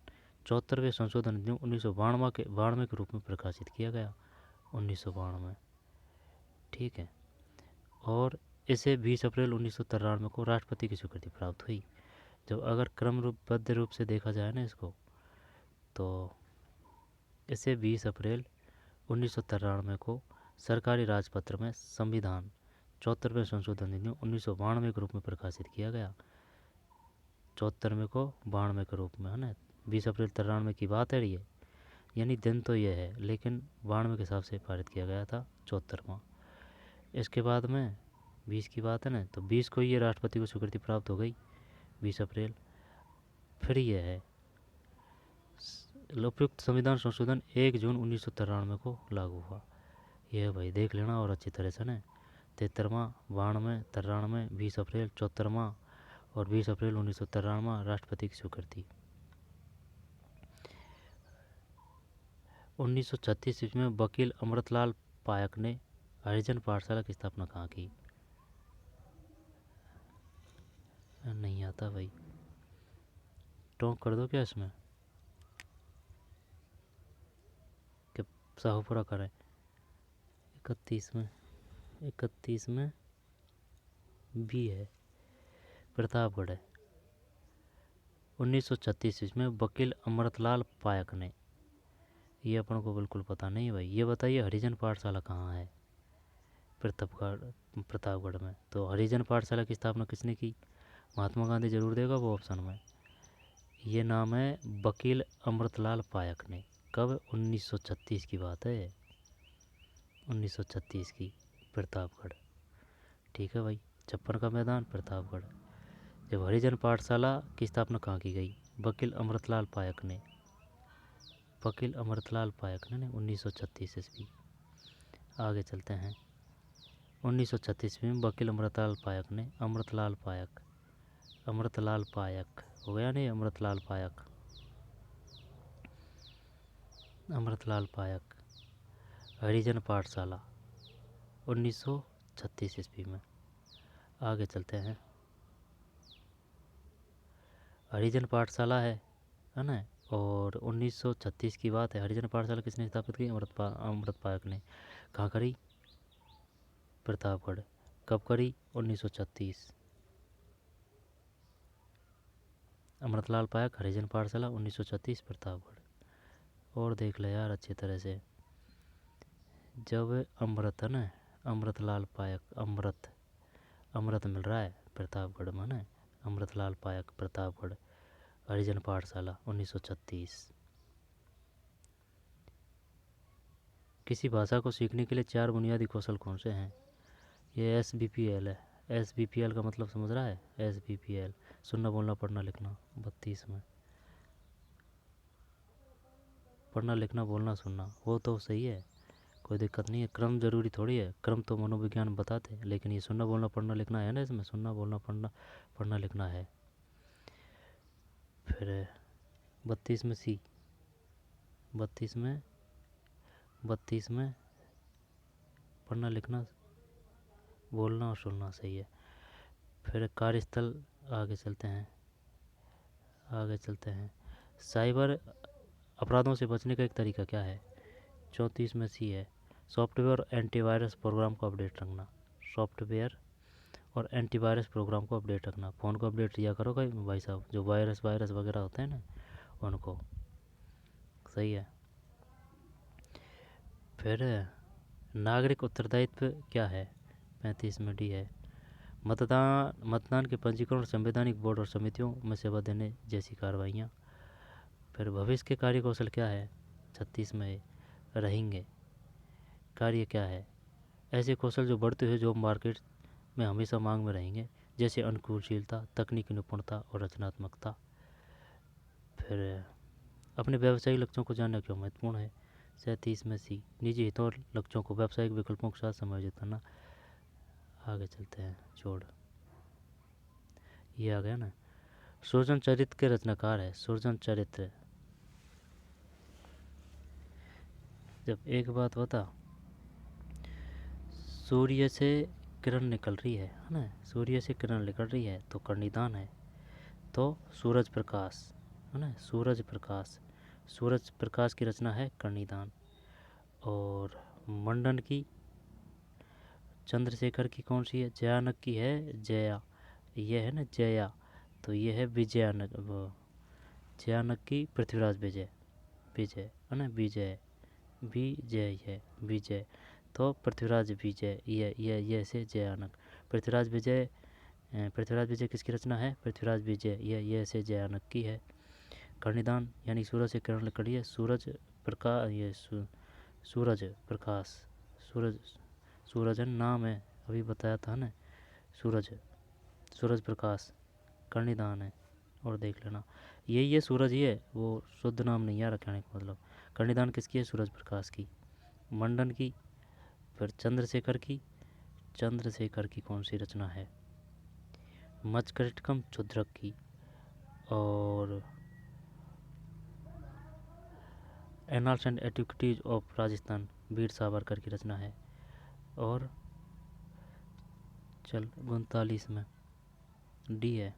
74वें संशोधन अधिनियम 1992 के रूप में प्रकाशित किया गया। 1992, ठीक है। और इसे 20 अप्रैल 1993 को राष्ट्रपति की स्वीकृति प्राप्त हुई। जब अगर क्रमबद्ध रूप से देखा जाए ना इसको, तो इसे 20 अप्रैल 1993 को सरकारी राजपत्र में संविधान 74वें संशोधन अधिनियम 1992 के रूप में प्रकाशित किया गया। 74वें को 92 के रूप में, है ना। 20 अप्रैल 93 की बात है ये, यानी दिन तो ये है, लेकिन 92 के हिसाब से पारित किया गया था 74वां। इसके बाद में 20 की बात है ना, तो 20 को ये राष्ट्रपति को स्वीकृति प्राप्त हो गई 20 अप्रैल। फिर ये है उपयुक्त संविधान संशोधन 1 जून 1993 को लागू हुआ। यह भाई देख लेना और अच्छी तरह से ना, 73वां, 92, 93, 20 अप्रैल 74वां और 20 अप्रैल 1993 राष्ट्रपति की स्वीकृति। 1936 ईस्वी में वकील अमृतलाल पायक ने हरिजन पाठशाला की स्थापना कहाँ की? नहीं आता भाई, टोंक कर दो क्या इसमें कि साहू पूरा करें? 31 में भी है, प्रतापगढ़ है। 1936 ईस्वी में वकील अमृतलाल पायक ने, ये अपन को बिल्कुल पता नहीं भाई। ये बताइए हरिजन पाठशाला कहाँ है? प्रतापगढ़ में। तो हरिजन पाठशाला की स्थापना किसने की? महात्मा गांधी जरूर देगा वो ऑप्शन में। ये नाम है वकील अमृतलाल पायक ने। कब? 1936 की बात है, 1936 की, प्रतापगढ़। ठीक है भाई, छप्पन का मैदान, प्रतापगढ़। जब हरिजन पाठशाला की स्थापना कहाँ की गई? वकील अमृतलाल पायक ने, वकील अमृतलाल पायक ने 1936 ईस्वी। आगे चलते हैं। 1936 में वकील अमृतलाल पायक ने, अमृतलाल पायक हो गया नहीं, अमृतलाल पायक हरिजन पाठशाला 1936 ईस्वी में। आगे चलते हैं। हरिजन पाठशाला है ना, और 1936 की बात है। हरिजन पाठशाला किसने स्थापित की? अमृत पायक ने। कहाँ करी? प्रतापगढ़। कब करी? 1936। अमृतलाल पायक हरिजन पाठशाला 1936 प्रतापगढ़। और देख ले यार अच्छी तरह से, जब अमृत है ना, अमृतलाल पायक, अमृत मिल रहा है प्रतापगढ़ में ना, अमृतलाल पायक प्रतापगढ़ हरिजन पाठशाला 1936। किसी भाषा को सीखने के लिए 4 बुनियादी कौशल कौन से हैं? ये SBPL है। SBPL का मतलब समझ रहा है? SBPL सुनना, बोलना, पढ़ना, लिखना। 32 में पढ़ना, लिखना, बोलना, सुनना, वो तो सही है, कोई दिक्कत नहीं है। क्रम जरूरी थोड़ी है, क्रम तो मनोविज्ञान बताते हैं, लेकिन ये सुनना, बोलना, पढ़ना, लिखना है ना, इसमें सुनना, बोलना, पढ़ना लिखना है। फिर 32 में सी, 32 में पढ़ना, लिखना, बोलना और सुनना सही है। फिर कार्यस्थल, आगे चलते हैं। साइबर अपराधों से बचने का एक तरीका क्या है? 34 में सी है, सॉफ्टवेयर एंटीवायरस प्रोग्राम को अपडेट रखना। सॉफ्टवेयर और एंटीवायरस प्रोग्राम को अपडेट रखना। फ़ोन को अपडेट किया करो भाई साहब, जो वायरस वगैरह होते हैं ना उनको। सही है। फिर नागरिक उत्तरदायित्व क्या है? 35 में डी है, मतदान के पंजीकरण, संवैधानिक बोर्ड और समितियों में सेवा देने जैसी कार्रवाइयाँ। फिर भविष्य के कार्य कौशल क्या है? 36 में रहेंगे। कार्य क्या है? ऐसे कौशल जो बढ़ते हुए जॉब मार्केट में हमेशा मांग में रहेंगे, जैसे अनुकूलशीलता, तकनीकी निपुणता और रचनात्मकता। फिर अपने व्यावसायिक लक्ष्यों को जानना क्यों महत्वपूर्ण है? 37 में सी, निजी हितों और लक्ष्यों को व्यावसायिक विकल्पों के साथ समायोजित करना। आगे चलते हैं, छोड़ ये आ गया ना। सृजन चरित्र के रचनाकार है। सृजन चरित्र, जब एक बात बता, सूर्य से किरण निकल रही है ना, सूर्य से किरण निकल रही है तो कर्णिदान है। तो सूरज प्रकाश है ना, सूरज प्रकाश की रचना है कर्णिदान। और मंडन की चंद्रशेखर की कौन सी है? जयानक की है, जया, ये है ना जया, तो ये है विजयानक। जयानक की पृथ्वीराज विजय, विजय है ना, विजय, विजय है, विजय, तो पृथ्वीराज विजय, ये से जयानक। पृथ्वीराज विजय किसकी रचना है? पृथ्वीराज विजय, ये से जयानक की है। कर्णिदान यानी सूरज से किरण निकली है, सूरज प्रकाश, सूरज प्रकाश, सूरज नाम है, अभी बताया था ना, सूरज प्रकाश कर्णिदान है। और देख लेना, ये सूरज ही है, वो शुद्ध नाम नहीं है रखने का मतलब। कर्णिदान किसकी है? सूरज प्रकाश की। मंडन की, फिर चंद्रशेखर की कौन सी रचना है? मचकरिटकम क्षुद्रक की। और annals and एटिक्विटीज of Rajasthan, Veer Savarkar की रचना है। और चल 39 में डी है,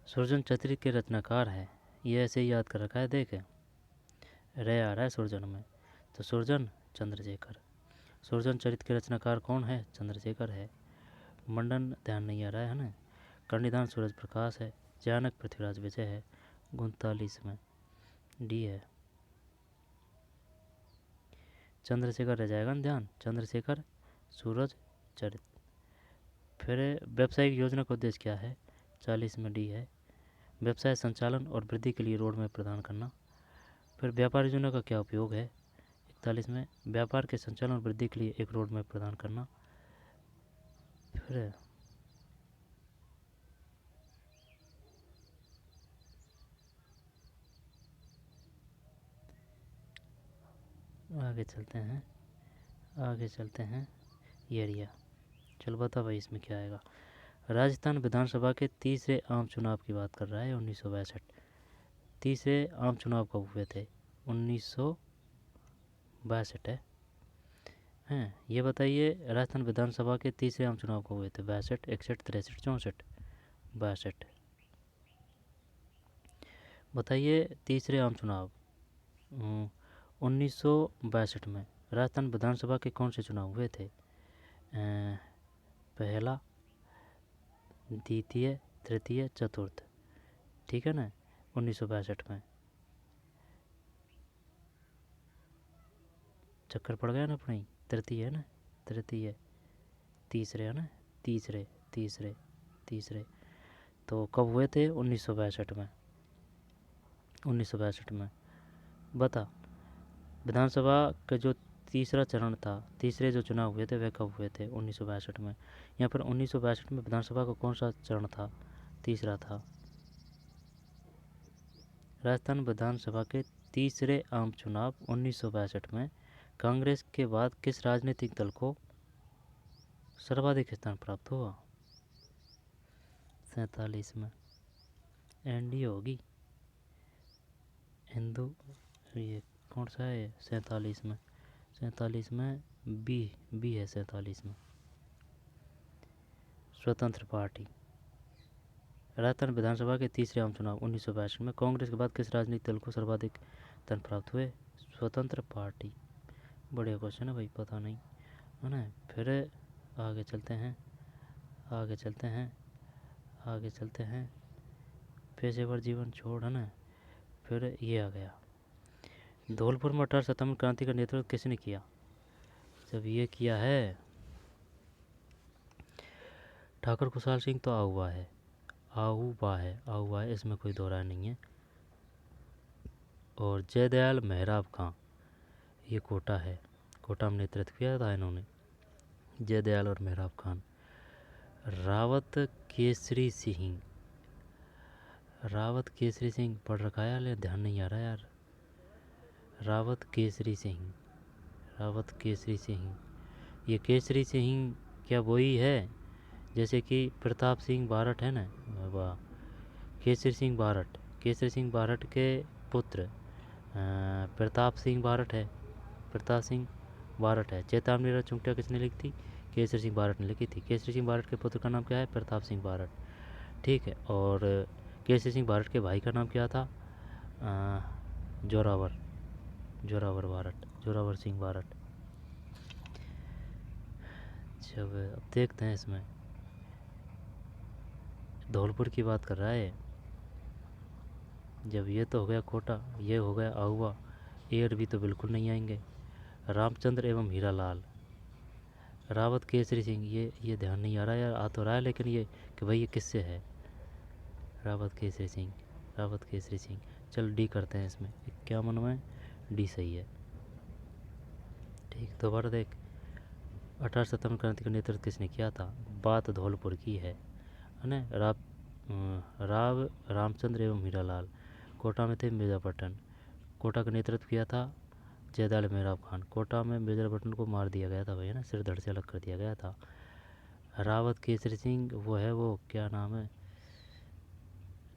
सृजन चरित्र के रचनाकार है। ये ऐसे ही याद कर रखा है, देखे रे आ रहा है सृजन में, तो सृजन चंद्रशेखर। सृजन चरित्र के रचनाकार कौन है? चंद्रशेखर है। मंडन ध्यान नहीं आ रहा है ना। कर्णिदान सूरज प्रकाश है। जयानक पृथ्वीराज विजय है। 39 में डी है, चंद्रशेखर रह जाएगा ना ध्यान, चंद्रशेखर सूरज चरित्र। फिर व्यावसायिक योजना का उद्देश्य क्या है? 40 में डी है, व्यवसाय संचालन और वृद्धि के लिए रोड मैप प्रदान करना। फिर व्यापार योजना का क्या उपयोग है? 41 में व्यापार के संचालन और वृद्धि के लिए एक रोड मैप प्रदान करना। फिर आगे चलते हैं ये एरिया। चल बता भाई इसमें क्या आएगा। राजस्थान विधानसभा के तीसरे आम चुनाव की बात कर रहा है 1962। तीसरे आम चुनाव कब हुए थे? 1962 है। हैं ये बताइए, राजस्थान विधानसभा के तीसरे आम चुनाव कब हुए थे? 62, 61, 63, 64? 62। बताइए तीसरे आम चुनाव 1962 में राजस्थान विधानसभा के कौन से चुनाव हुए थे? पहला, द्वितीय, तृतीय, चतुर्थ, ठीक है ना, 1962 में। चक्कर पड़ गया ना अपने ही, तृतीय है ना, तृतीय, तीसरे है ना, तीसरे तीसरे तीसरे। तो कब हुए थे? 1962 में। 1962 में बता, विधानसभा का जो तीसरा चरण था, तीसरे जो चुनाव हुए थे वह कब हुए थे? 1962 में। यहाँ पर 1962 में विधानसभा का कौन सा चरण था? तीसरा था। राजस्थान विधानसभा के तीसरे आम चुनाव 1962 में कांग्रेस के बाद किस राजनीतिक दल को सर्वाधिक स्थान प्राप्त हुआ? 47 में एनडीए होगी, हिंदू, ये कौन सा है? 47 में, 47 में बी है, 47 में स्वतंत्र पार्टी। राजस्थान विधानसभा के तीसरे आम चुनाव 1962 में कांग्रेस के बाद किस राजनीतिक दल को सर्वाधिक धन प्राप्त हुए? स्वतंत्र पार्टी। बढ़िया क्वेश्चन है भाई, पता नहीं है ना। फिर आगे चलते हैं, आगे चलते हैं, आगे चलते हैं। पेशेवर जीवन छोड़, है ना। फिर ये आ गया, धौलपुर में 18 सितंबर क्रांति का नेतृत्व किसने किया? जब ये किया है ठाकुर खुशहाल सिंह तो आहुआ है, आहुआ है, आहुआ है, इसमें कोई दो राय नहीं है। और जयदयाल मेहराब खां, ये कोटा है, कोटा में नेतृत्व किया था इन्होंने, जयदयाल और मेहराब खान। रावत केसरी सिंह, रावत केसरी सिंह पढ़ रखा है लेकिन ध्यान नहीं आ रहा यार। रावत केसरी सिंह, रावत केसरी सिंह, ये केसरी सिंह क्या वही है जैसे कि प्रताप सिंह बारठ है ना? वाह, केसरी सिंह बारठ, केसरी सिंह बारठ के पुत्र प्रताप सिंह बारठ है, प्रताप सिंह बारठ है। चेतावनी रथ चुंगटिया किसने लिखी थी? केसरी सिंह बारठ ने लिखी थी। केसरी सिंह बारठ के पुत्र का नाम क्या है? प्रताप सिंह बारठ, ठीक है। और केसरी सिंह बारठ के भाई का नाम क्या था? जोरावर, जोरावर बारठ, जोरावर सिंह बारठ। जब अब देखते हैं इसमें, धौलपुर की बात कर रहा है। जब ये तो हो गया कोटा, ये हो गया आहुआ, ए और बी तो बिल्कुल नहीं आएंगे। रामचंद्र एवं हीरालाल, रावत केसरी सिंह, ये ध्यान नहीं आ रहा यार, आ तो रहा है लेकिन ये कि भाई ये किससे है? रावत केसरी सिंह, रावत केसरी सिंह। चल डी करते हैं इसमें, 51 में डी सही है, ठीक। दोबारा देख, 18 सितंबर क्रांति का नेतृत्व किसने किया था? बात धौलपुर की है ना। राव रामचंद्र एवं हीरालाल, कोटा में थे मिर्जापट्टन, कोटा का नेतृत्व किया था जयदयाल मेहराब खान। कोटा में मिर्जापट्टन को मार दिया गया था भाई, है ना, सिर धड़ से अलग कर दिया गया था। रावत केसरी सिंह वो है, वो क्या नाम है,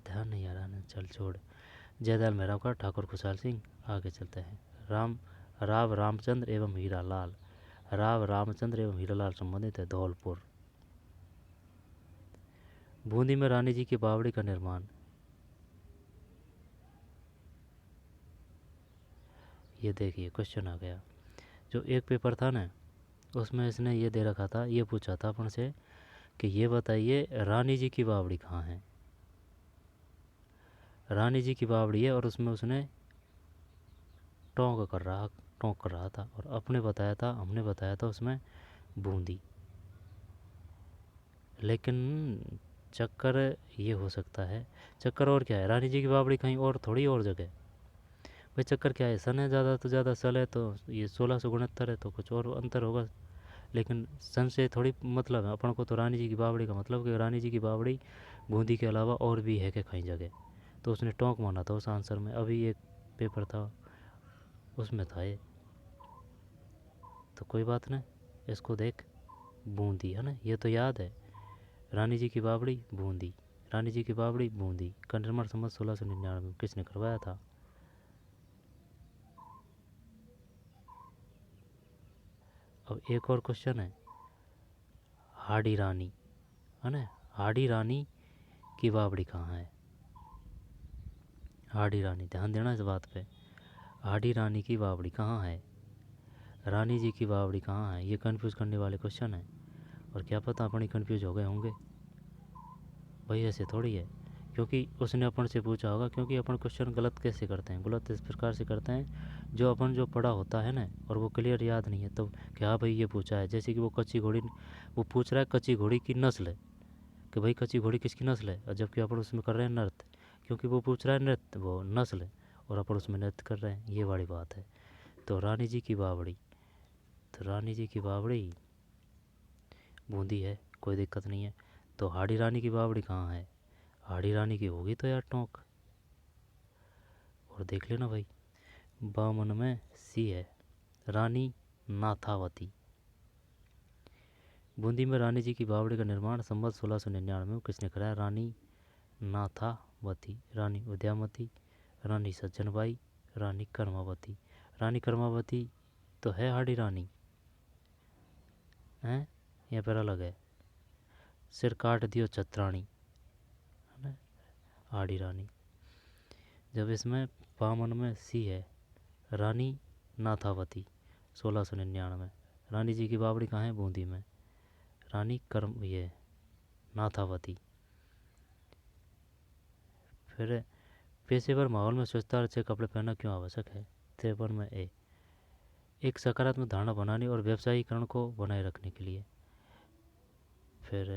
ध्यान नहीं आ रहा ना, चल छोड़। जयदयाल मेहराब खान, ठाकुर खुशहाल सिंह। आगे चलते हैं, राव रामचंद्र एवं हीरालाल, राव रामचंद्र एवं हीरालाल संबंधित है धौलपुर। बूंदी में रानी जी की बावड़ी का निर्माण, ये देखिए क्वेश्चन आ गया। जो एक पेपर था ना, उसमें इसने ये दे रखा था, ये पूछा था अपन से कि ये बताइए रानी जी की बावड़ी कहाँ है। रानी जी की बावड़ी है और उसमें उसने टोंक कर रहा था, और अपने बताया था, हमने बताया था उसमें बूंदी। लेकिन चक्कर ये हो सकता है, चक्कर और क्या है, रानी जी की बावड़ी कहीं और थोड़ी और जगह। भाई चक्कर क्या है, सन है ज़्यादा तो ज़्यादा, सल है तो ये 1669 है, तो कुछ और अंतर होगा। लेकिन सन से थोड़ी मतलब है अपन को, तो रानी जी की बावड़ी का मतलब कि रानी जी की बावड़ी बूंदी के अलावा और भी है कि कहीं जगह, तो उसने टोंक माना था उस आंसर में। अभी एक पेपर था उसमें था ये, तो कोई बात नहीं, इसको देख, बूंदी है ना, ये तो याद है, रानी जी की बावड़ी बूंदी, रानी जी की बावड़ी बूंदी का निर्माण संवत 1699 में किसने करवाया था? अब एक और क्वेश्चन है, हाड़ी रानी, है ना, हाड़ी रानी की बावड़ी कहाँ है? हाड़ी रानी, ध्यान देना इस बात पे, हाड़ी रानी की बावड़ी कहाँ है, रानी जी की बावड़ी कहाँ है? ये कंफ्यूज करने वाले क्वेश्चन है, और क्या पता अपन ही कंफ्यूज हो गए होंगे भाई, ऐसे थोड़ी है। क्योंकि उसने अपन से पूछा होगा, क्योंकि अपन क्वेश्चन गलत कैसे करते हैं, गलत इस प्रकार से करते हैं जो अपन जो पढ़ा होता है ना, और वो क्लियर याद नहीं है, तो क्या भाई ये पूछा है, जैसे कि वो कच्ची घोड़ी, वो पूछ रहा है कच्ची घोड़ी की नस्ल, कि भाई कच्ची घोड़ी किसकी नस्ल है, और जबकि अपन उसमें कर रहे हैं नृत्य, क्योंकि वो पूछ रहा है नृत्य, वो नस्ल है, और अपन उसमें नृत्य कर रहे हैं, ये बड़ी बात है। तो रानी जी की बावड़ी, तो रानी जी की बावड़ी बूंदी है, कोई दिक्कत नहीं है। तो हाड़ी रानी की बावड़ी कहाँ है? हाड़ी रानी की होगी तो यार टोंक, और देख लेना भाई, 52 में सी है, रानी नाथावती। बूंदी में रानी जी की बावड़ी का निर्माण संवत 1699 में किसने कराया? रानी नाथावती, रानी उद्यामती, रानी सज्जनबाई, रानी कर्मावती। रानी कर्मावती तो है हाड़ी रानी, हैं, या फिर अलग है? सिर काट दियो छत्राणी, है ना, आड़ी रानी। जब इसमें पामन में सी है, रानी नाथावती 1699। रानी जी की बावड़ी कहाँ है? बूंदी में। रानी कर्म ये नाथावती। फिर पेशेवर माहौल में स्वच्छता और अच्छे कपड़े पहनना क्यों आवश्यक है? 53 में ए, एक सकारात्मक धारणा बनाने और व्यवसायीकरण को बनाए रखने के लिए। फिर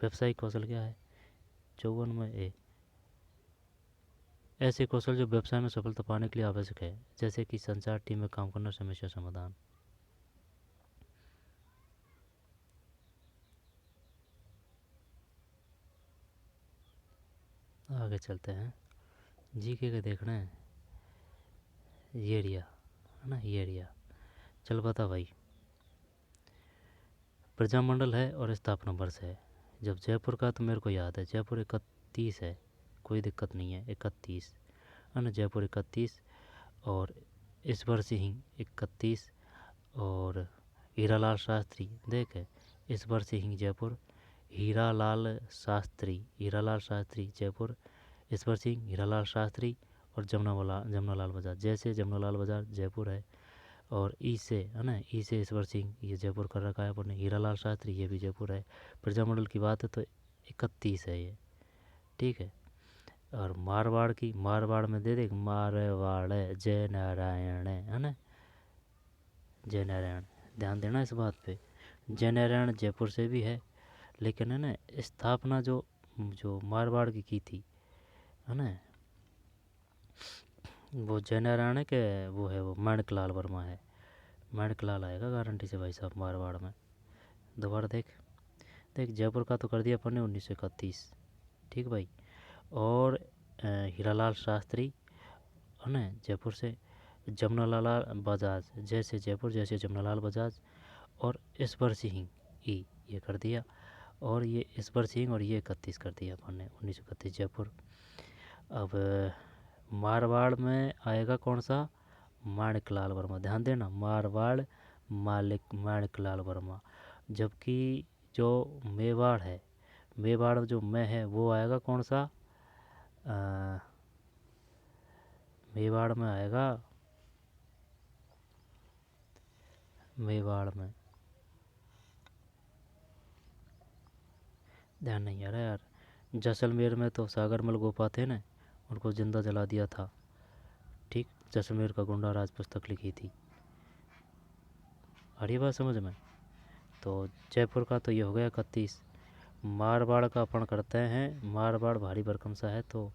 व्यवसायिक कौशल क्या है? 54 में ए, ऐसे कौशल जो व्यवसाय में सफलता पाने के लिए आवश्यक है, जैसे कि संचार, टीम में काम करना, समस्या समाधान। आगे चलते हैं, जीके के देखना है। ये एरिया है ना, ये एरिया। चल बता भाई। प्रजामंडल है और स्थापना वर्ष है। जब जयपुर का तो मेरे को याद है, जयपुर 31 है, कोई दिक्कत नहीं है, 31 है ना, जयपुर 31। और इस वर्ष ही 31। और हीरालाल शास्त्री देख, इस वर्ष ही जयपुर हीरालाल शास्त्री, हीरालाल शास्त्री जयपुर इस वर्ष ही हीरालाल शास्त्री। और जमुनालाल बाजार, जैसे जमुनालाल बाजार जयपुर है। और ई से है ना, ई से ईश्वर सिंह ये जयपुर कर रखा है अपन ने। हीरालाल शास्त्री ये भी जयपुर है। प्रजामंडल की बात है तो 31 है ये, ठीक है। और मारवाड़ की, मारवाड़ में दे दे, मारवाड़ जय नारायण है ना, जय नारायण। ध्यान देना इस बात पे, जय नारायण जयपुर से भी है, लेकिन है ना स्थापना जो जो मारवाड़ की थी है ना, वो जय नारायण है कि वो है, वो माणिकलाल वर्मा है। माणिकलाल आएगा गारंटी से भाई साहब मारवाड़ में। दोबारा देख देख, जयपुर का तो कर दिया अपन ने 1931, ठीक भाई। और हीरालाल शास्त्री है ना जयपुर से। जमुनालाल बजाज, जैसे जयपुर जैसे जमुनालाल बजाज। और ईश्वर सिंह ई ये कर दिया। और ये ईश्वर सिंह और ये 31 कर दिया अपन ने, 1931 जयपुर। अब मारवाड़ में आएगा कौन सा? माणिकलाल वर्मा। ध्यान देना, मारवाड़ माणिकलाल वर्मा। जबकि जो मेवाड़ है, मेवाड़ जो मैं है वो आएगा कौन सा? मेवाड़ में आएगा, मेवाड़ में ध्यान नहीं आ रहा यार। जैसलमेर में तो सागरमल गोपा थे ना, उनको जिंदा जला दिया था, ठीक। जैसलमेर का गुंडा राज पुस्तक लिखी थी, आ रही बात समझ में? तो जयपुर का तो ये हो गया 31। मारवाड़ का अपन करते हैं, मारवाड़ भारी भरकम सा है तो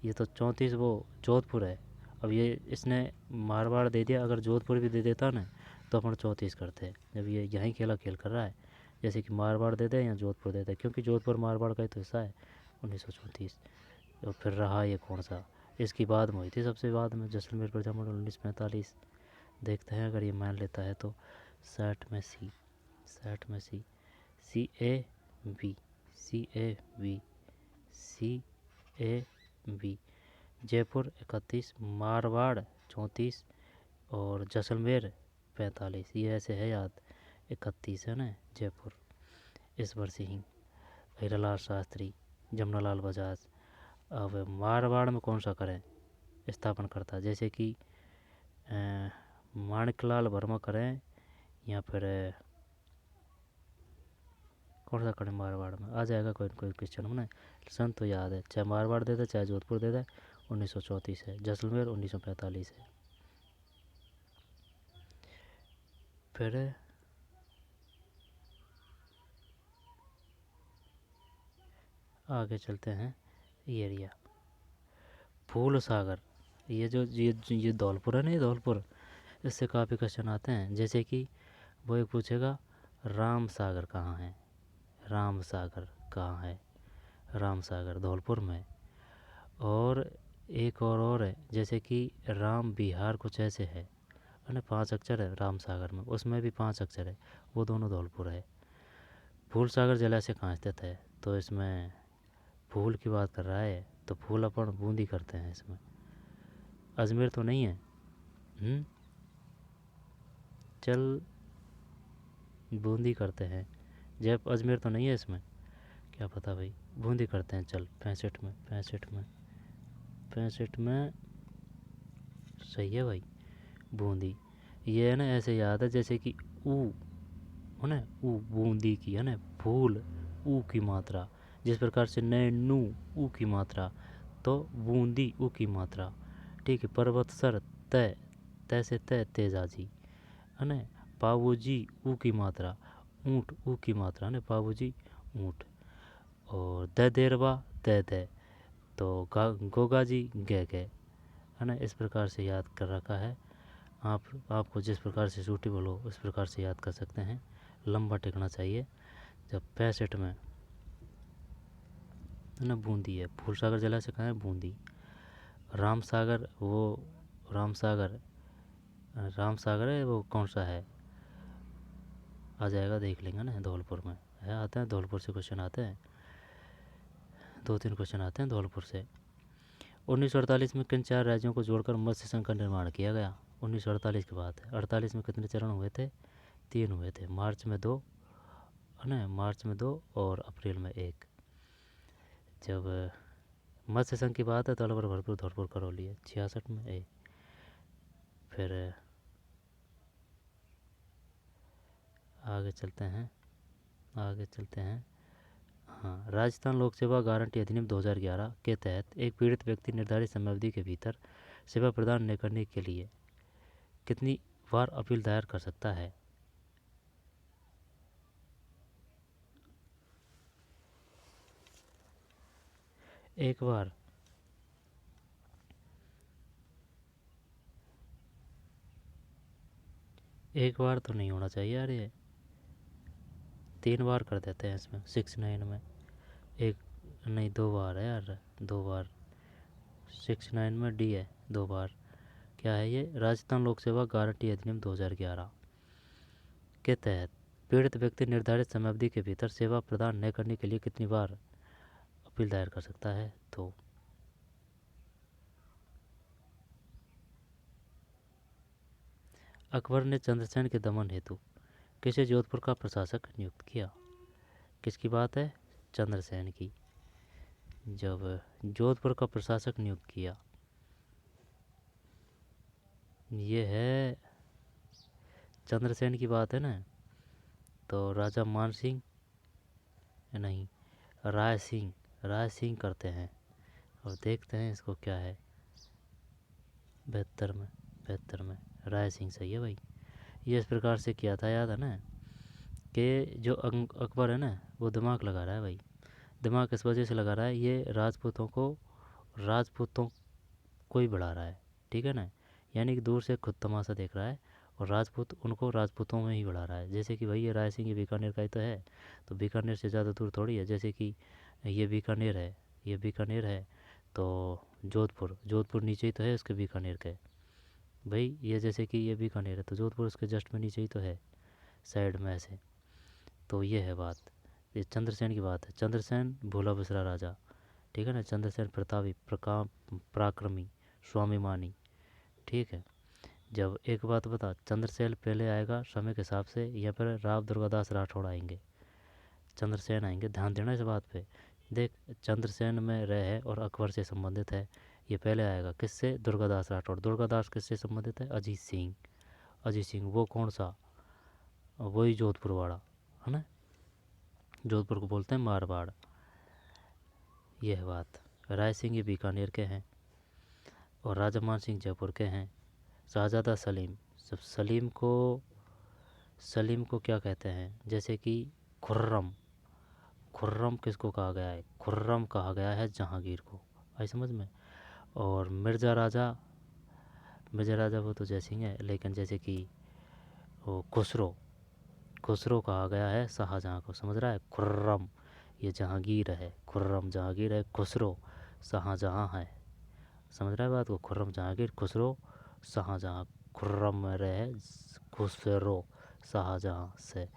ये तो 34 वो जोधपुर है। अब ये इसने मारवाड़ दे दिया, अगर जोधपुर भी दे देता ना तो अपन 34 करते हैं। जब ये यहीं खेल कर रहा है, जैसे कि मारवाड़ दे दे या जोधपुर दे दे, क्योंकि जोधपुर मारवाड़ का ही तो हिस्सा है। 1934। तो फिर रहा ये कौन सा? इसकी बाद में हुई थी सबसे बाद में जैसलमेर प्रजामंडल 1945। देखते हैं अगर ये मान लेता है तो। 60 में सी, 60 में C, C A B, C A B, C A B. Jaipur 31, Marwar 34 और जैसलमेर 45। ये ऐसे है याद, 31 है ना जयपुर। इस वर्ष ही हीरालाल शास्त्री, जमुनालाल बजाज। अब मारवाड़ में कौन सा करें स्थापन करता, जैसे कि माणिकलाल वर्मा करें या फिर कौन सा करें? मारवाड़ में आ जाएगा कोई न कोई क्वेश्चन में ना, सन तो याद है, चाहे मारवाड़ दे दे चाहे जोधपुर दे दे। 1934 है, जैसलमेर 1945 है। फिर आगे चलते हैं, ये एरिया फूल सागर। ये जो ये धौलपुर है ना, ये धौलपुर, इससे काफ़ी क्वेश्चन आते हैं। जैसे कि वो एक पूछेगा राम सागर कहाँ है, राम सागर कहाँ है? राम सागर धौलपुर में। और एक और है, जैसे कि राम बिहार कुछ ऐसे है ना, 5 अक्षर है राम सागर में, उसमें भी 5 अक्षर है, वो दोनों धौलपुर है। फूल सागर जलाशय कहाँ स्थित है? तो इसमें फूल की बात कर रहा है तो फूल अपन बूंदी करते हैं इसमें, अजमेर तो नहीं है। चल बूंदी करते हैं, जब अजमेर तो नहीं है इसमें, क्या पता भाई। बूंदी करते हैं, चल 65 में, 65 में, 65 में, सही है भाई, बूंदी। ये है ना ऐसे याद है जैसे कि ऊ है ना, ऊ बूंदी की है ना, फूल ऊ की मात्रा, जिस प्रकार से नैनू ऊ की मात्रा, तो बूंदी ऊ की मात्रा। ठीक है, पर्वत सर तय, तय से तय तेजाजी है ना, पाबूजी ऊ की मात्रा, ऊँट ऊ की मात्रा है ना, पाबूजी ऊँट। और द देरवा दे दे, तो गोगा जी गे गे है ना। इस प्रकार से याद कर रखा है। आपको जिस प्रकार से सूटेबल हो उस प्रकार से याद कर सकते हैं। लंबा टिकना चाहिए। जब 65 में है ना, बूंदी है, फूल सागर जलाशय कहाँ है, बूंदी। राम सागर, वो राम सागर, राम सागर है वो कौन सा है, आ जाएगा, देख लेंगे ना, धौलपुर में है, आते हैं धौलपुर से क्वेश्चन आते हैं, 2-3 क्वेश्चन आते हैं धौलपुर से। 1948 में किन 4 राज्यों को जोड़कर मत्स्य संघ का निर्माण किया गया। 1948 की बात है। 48 में कितने चरण हुए थे, 3 हुए थे। मार्च में 2 है ना, मार्च में 2 और अप्रैल में 1। जब मत्स्य संघ की बात है तो अलवर भरपूर धौलपुर करौली है, 66 में ए। फिर आगे चलते हैं, आगे चलते हैं। हाँ, राजस्थान लोक सेवा गारंटी अधिनियम 2011 के तहत एक पीड़ित व्यक्ति निर्धारित समयावधि के भीतर सेवा प्रदान न करने के लिए कितनी बार अपील दायर कर सकता है। एक बार, एक बार तो नहीं होना चाहिए यार, ये 3 बार कर देते हैं इसमें, 69 में। एक नहीं, 2 बार है यार, 2 बार। 69 में डी है, 2 बार। क्या है ये, राजस्थान लोक सेवा गारंटी अधिनियम 2011 के तहत पीड़ित व्यक्ति निर्धारित समयावधि के भीतर सेवा प्रदान न करने के लिए कितनी बार अपील दायर कर सकता है। तो अकबर ने चंद्रसेन के दमन हेतु किसे जोधपुर का प्रशासक नियुक्त किया। किसकी बात है, चंद्रसेन की। जब जोधपुर का प्रशासक नियुक्त किया, ये है चंद्रसेन की बात है ना, तो राजा मान सिंह नहीं, राय सिंह, राय सिंह करते हैं। और देखते हैं इसको क्या है, 72 में, 72 में राय सिंह सही है भाई। ये इस प्रकार से किया था, याद है ना, कि जो अकबर है ना, वो दिमाग लगा रहा है भाई। दिमाग इस वजह से लगा रहा है, ये राजपूतों को ही बढ़ा रहा है, ठीक है ना। यानी कि दूर से खुद तमाशा देख रहा है और राजपूत उनको राजपूतों में ही बढ़ा रहा है। जैसे कि भाई ये राय सिंह ये बीकानेर का ही तो है, तो बीकानेर से ज़्यादा दूर थोड़ी है। जैसे कि ये बीकानेर है, ये बीकानेर है, तो जोधपुर, जोधपुर नीचे ही तो है उसके बीकानेर के भाई। ये जैसे कि ये बीकानेर है तो जोधपुर उसके जस्ट में नीचे ही तो है, साइड में ऐसे। तो ये है बात, ये चंद्रसेन की बात है। चंद्रसेन भोला बिसरा राजा, ठीक है ना। चंद्रसेन प्रतापी, पराक्रमी, स्वाभिमानी, ठीक है। जब एक बात बता, चंद्रसेन पहले आएगा समय के हिसाब से या फिर राव दुर्गादास राठौड़ आएंगे, चंद्रसेन आएंगे, ध्यान देना इस बात पे। देख, चंद्रसेन में रह है और अकबर से संबंधित है, ये पहले आएगा। किससे, दुर्गादास राठौड़। दुर्गादास किससे संबंधित है, अजीत सिंह। अजीत सिंह वो कौन सा, वही जोधपुर वाला है ना, जोधपुर को बोलते हैं मारवाड़। यह है बात। राय सिंह ये बीकानेर के हैं और राजा मान सिंह जयपुर के हैं। शाहजादा सलीम, सब सलीम को क्या कहते हैं, जैसे कि खुर्रम, खुर्रम किसको कहा गया है, खुर्रम कहा गया है जहांगीर को, आई समझ में। और मिर्ज़ा राजा, मिर्ज़ा राजा वो तो जयसिंह है, लेकिन जैसे कि वो खुसरो, खुसरो कहा गया है शाहजहाँ को, समझ रहा है। खुर्रम ये जहांगीर है, खुर्रम जहांगीर है, खुसरो शाहजहाँ है, समझ रहा है बात को। खुर्रम जहांगीर, खुसरो शाहजहाँ, खुर्रम में रहे खुसरो शाहजहाँ से,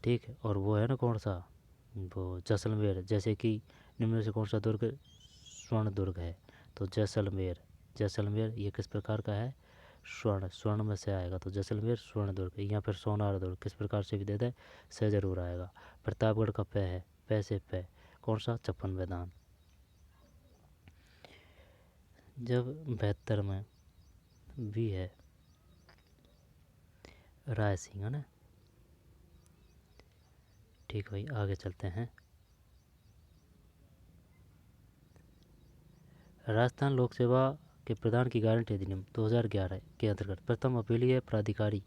ठीक है। और वो है ना कौन सा, वो जैसलमेर, जैसे कि निम्न में से कौन सा दुर्ग स्वर्ण दुर्ग है, तो जैसलमेर। जैसलमेर ये किस प्रकार का है, स्वर्ण, स्वर्ण में से आएगा तो जैसलमेर स्वर्ण दुर्ग, या फिर सोनार दुर्ग, किस प्रकार से भी दे दे से जरूर आएगा। प्रतापगढ़ का पे है, पै से पे कौन सा? 56वें दान। जब 72 में भी है राय सिंह, है ना। ठीक भाई, आगे चलते हैं। राजस्थान लोक सेवा के प्रदान की गारंटी अधिनियम 2011 के अंतर्गत प्रथम अपीलीय प्राधिकारी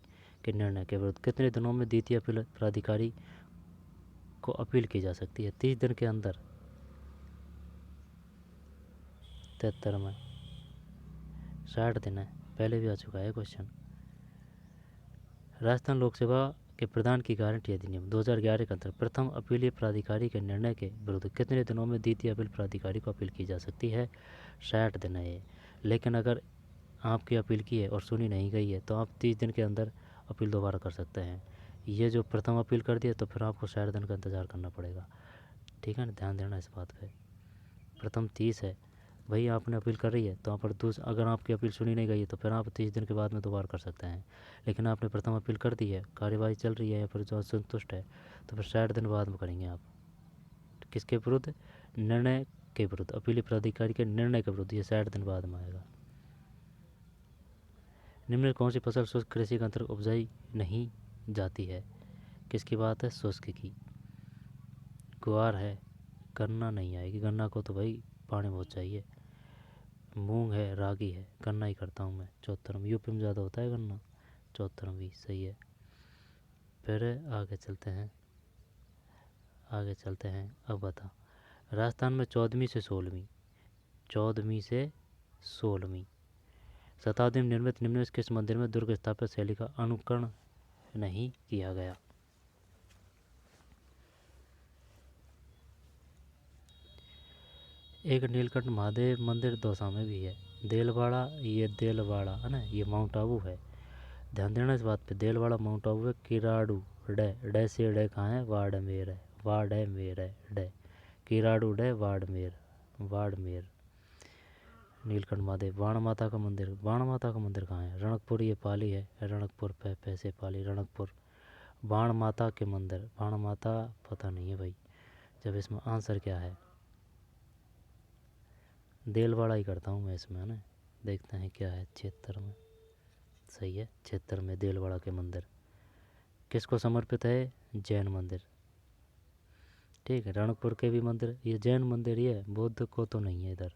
के निर्णय के विरुद्ध कितने दिनों में द्वितीय अपील प्राधिकारी को अपील की जा सकती है? 30 दिन के अंदर। 73 में 60 दिन है, पहले भी आ चुका है क्वेश्चन। राजस्थान लोक सेवा के प्रदान की गारंटी अधिनियम 2011 के अंतर्गत प्रथम अपीलीय प्राधिकारी के निर्णय के विरुद्ध कितने दिनों में द्वितीय अपील प्राधिकारी को अपील की जा सकती है? 60 दिन है ये। लेकिन अगर आपकी अपील की है और सुनी नहीं गई है तो आप 30 दिन के अंदर अपील दोबारा कर सकते हैं। ये जो प्रथम अपील कर दिया तो फिर आपको 60 दिन का इंतज़ार करना पड़ेगा। ठीक है ना, ध्यान देना इस बात पे। प्रथम 30 है भाई, आपने अपील कर रही है तो आप अगर आपकी अपील सुनी नहीं गई है तो फिर आप 30 दिन के बाद में दोबारा कर सकते हैं। लेकिन आपने प्रथम अपील कर दी है, कार्यवाही चल रही है या फिर जो संतुष्ट है, तो फिर 60 दिन बाद में करेंगे आप। किसके विरुद्ध? निर्णय के विरुद्ध, अपीली प्राधिकारी के निर्णय के विरुद्ध, ये 60 दिन बाद में आएगा। निम्न कौन सी फसल शुष्क कृषि के अंतर्गत उपजाई नहीं जाती है? किसकी बात है? शुष्क की। ग्वार है, गन्ना नहीं आएगी, गन्ना को तो भाई पानी बहुत चाहिए। मूंग है, रागी है, गन्ना ही करता हूँ मैं। 74 में, यूपी में ज़्यादा होता है गन्ना। 74 भी सही है। फिर आगे चलते हैं, आगे चलते हैं। अब बता, राजस्थान में 14वीं से 16वीं शताब्दी में निर्मित निम्न किस मंदिर में दुर्ग स्थापत्य शैली का अनुकरण नहीं किया गया? एक नीलकंठ महादेव मंदिर दौसा में भी है। देलवाड़ा, ये देलवाड़ा है ना, ये माउंट आबू है। ध्यान देना इस बात पे, देलवाड़ा माउंट आबू है। किराड़ू डे से डे कहाँ है? वाड़मेर है, वाड़मेर है डे, किराड़ू डे वाड़मेर। नीलकंठ महादेव। बाण माता का मंदिर, बाण माता का मंदिर कहाँ है? रणकपुर, ये पाली है, रणकपुर पे पैसे पाली, रणकपुर। बाण माता के मंदिर, बाण माता पता नहीं है भाई। जब इसमें आंसर क्या है? देलवाड़ा ही करता हूँ मैं इसमें, है ना। देखते हैं क्या है। 76 में सही है। 76 में देलवाड़ा के मंदिर किसको समर्पित है? जैन मंदिर। ठीक है, रणकपुर के भी मंदिर, ये जैन मंदिर ही है, बौद्ध को तो नहीं है इधर,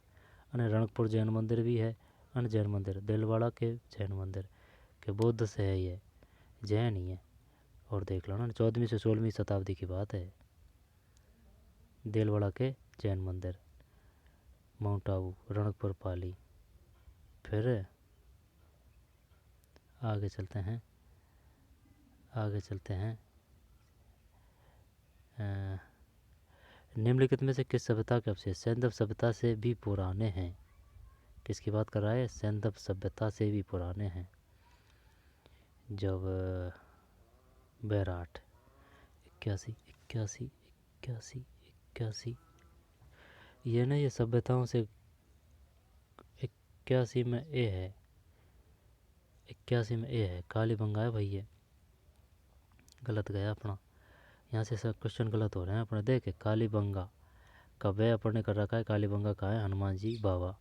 है। रणकपुर जैन मंदिर भी है, अन्य जैन मंदिर। देलवाड़ा के जैन मंदिर के बौद्ध से है, ये जैन ही है। और देख लो ना, 14वीं से 16वीं शताब्दी की बात है। देलवाड़ा के जैन मंदिर, माउंट आबू, रणकपुर, पाली। फिर आगे चलते हैं, आगे चलते हैं। निम्नलिखित में से किस सभ्यता के अवशेष सैंधव सभ्यता से भी पुराने हैं? किसकी बात कर रहा है? सैंधव सभ्यता से भी पुराने हैं। जब बैराट 81 ये ना, ये सभ्यताओं से 81 में ए है, 81 में ए है। कालीबंगा है भाई, ये गलत गया अपना, यहाँ से सब क्वेश्चन गलत हो रहे हैं अपने। देखे कालीबंगा का वे अपन ने कर रखा है, कालीबंगा कहाँ है? हनुमान जी बाबा।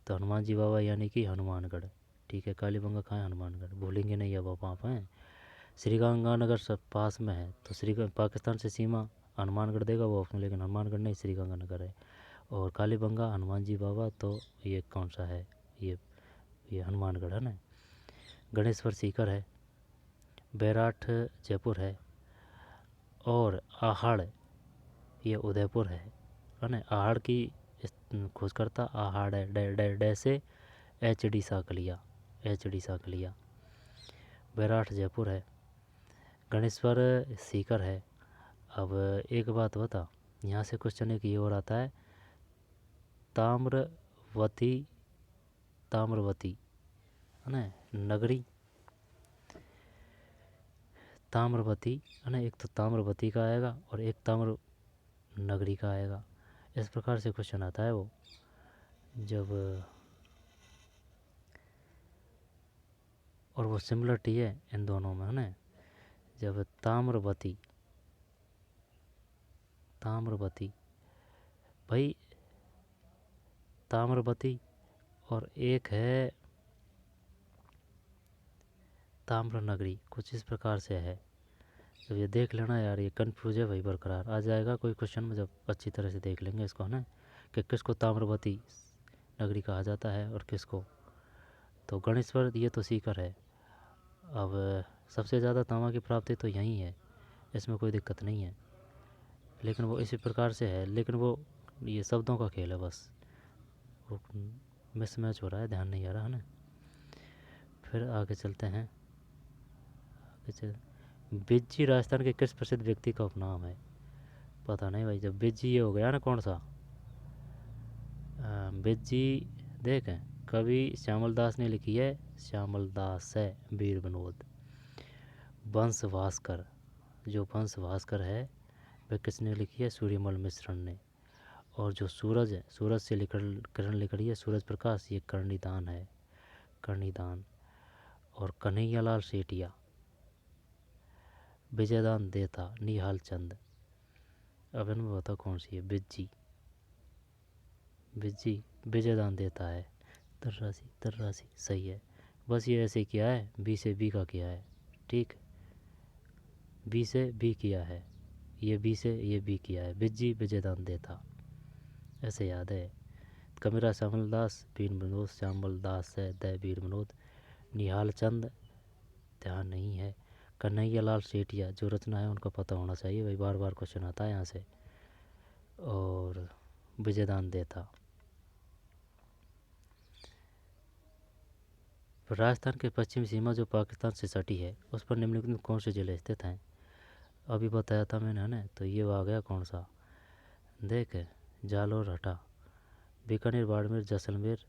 तो हनुमान जी बाबा यानी कि हनुमानगढ़। ठीक है, कालीबंगा कहाँ है? हनुमानगढ़, भूलेंगे नहीं अब आप हैं। श्रीगंगानगर सब पास में है, तो पाकिस्तान से सीमा हनुमानगढ़ देगा वो ऑप्शन, लेकिन हनुमानगढ़ नहीं, श्रीगंगानगर है। और कालीबंगा, हनुमान जी बाबा, तो ये कौन सा है? ये हनुमानगढ़ है ना। गणेश्वर सीकर है, बैराठ जयपुर है, और आहड़ ये उदयपुर है ना। आहड़ की खोज करता आहड़ है, डे से HD साकलिया। बैराठ जयपुर है, गणेश्वर सीकर है। अब एक बात बता, यहाँ से क्वेश्चन एक ये और आता है, ताम्रवती है ना नगरी, ताम्रवती है ना। एक तो ताम्रवती का आएगा और एक ताम्र नगरी का आएगा। इस प्रकार से क्वेश्चन आता है वो, जब और वो सिमिलरिटी है इन दोनों में, है ना। जब ताम्रवती भाई ताम्रवती, और एक है ताम्रनगरी, कुछ इस प्रकार से है। तो ये देख लेना यार, ये कन्फ्यूज है भाई, बरकरार आ जाएगा कोई क्वेश्चन में जब अच्छी तरह से देख लेंगे इसको, है ना, कि किसको ताम्रवती नगरी कहा जाता है और किसको। तो गणेश्वर ये तो सीकर है। अब सबसे ज़्यादा तांबा की प्राप्ति तो यहीं है, इसमें कोई दिक्कत नहीं है, लेकिन वो इसी प्रकार से है, लेकिन वो ये शब्दों का खेल है बस, वो मिसमैच हो रहा है, ध्यान नहीं आ रहा है ना। फिर आगे चलते हैं, आगे चल बिज्जी राजस्थान के किस प्रसिद्ध व्यक्ति का उपनाम है? पता नहीं भाई, जब बिज्जी ये हो गया ना, कौन सा बिज्जी, देखें कवि श्यामल दास ने लिखी है, श्यामल दास है, वीर विनोद। वंश भास्कर, जो वंश भास्कर है वह किसने लिखी है? सूर्यमल मिश्रण ने। और जो सूरज है, सूरज से किरण निकली है, सूरज प्रकाश, ये कर्णिदान है, कर्णिदान। और कन्हैयालाल सेठिया, विजयदान देता, निहाल चंद। अब इनमें बताओ कौन सी है? बिज्जी, बिज्जी विजयदान देता है, तर्रासी, तर्रासी सही है। बस ये ऐसे किया है, बी से बी का किया है, ठीक, बी से बी किया है, ये बी से ये बी किया है, बिज्जी विजयदान देता, ऐसे याद है। कमिरा श्यामल दास, वीर विनोद, श्यामल दास है, द वीर विनोद, निहाल चंद ध्यान नहीं है, कन्हैयालाल सेठिया जो रचना है उनका पता होना चाहिए भाई, बार बार क्वेश्चन आता है यहाँ से, और विजयदान देता। राजस्थान के पश्चिमी सीमा जो पाकिस्तान से सटी है, उस पर निम्नलिखित में कौन से जिले स्थित हैं? अभी बताया था मैंने, है ना, तो ये आ गया कौन सा, देख, जालौर, हटा, बीकानेर, बाड़मेर, जैसलमेर,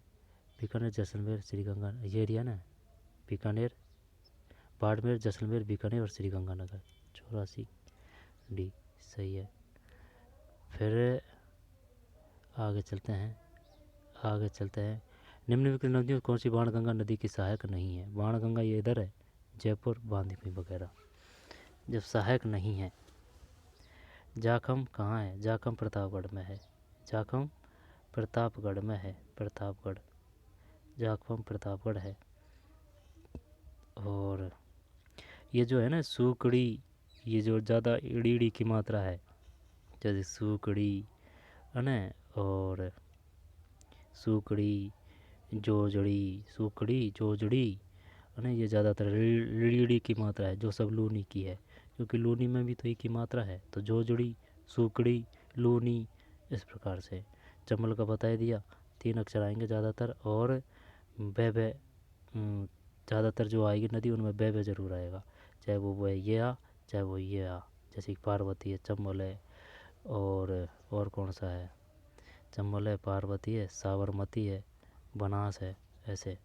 बीकानेर, जैसलमेर, श्रीगंगा, ये एरिया ना, बीकानेर, बाड़मेर, जैसलमेर, बीकानेर और श्रीगंगानगर, 84 डी सही है। फिर आगे चलते हैं, आगे चलते हैं, निम्नलिखित नदियों कौन सी बाणगंगा नदी की सहायक नहीं है? बाणगंगा ये इधर है, जयपुर, बांदीकुई वगैरह, जब सहायक नहीं है। जाखम कहाँ है? जाखम प्रतापगढ़ में है, जाखम प्रतापगढ़ में है, प्रतापगढ़, जाखम प्रतापगढ़ है। और ये जो है ना सूकड़ी, ये जो ज़्यादा ईड़ी की मात्रा है, जैसे सूकड़ी है ना, और सूकड़ी, जोजड़ी, सूकड़ी, जोजड़ी है ना, ये ज़्यादातर रीढ़ी की मात्रा है, जो सब लूनी की है, क्योंकि लूनी में भी तो एक ही मात्रा है, तो जोजड़ी, सूकड़ी, लूनी, इस प्रकार से। चंबल का बता दिया, 3 अक्षर आएंगे ज़्यादातर, और बे ज़्यादातर जो आएगी नदी उनमें बे ज़रूर आएगा, चाहे वो ये आ, चाहे वो ये आ, जैसे कि पार्वती है, चंबल है, और कौन सा है, चंबल है, पार्वती है, साबरमती है, बनास है, ऐसे।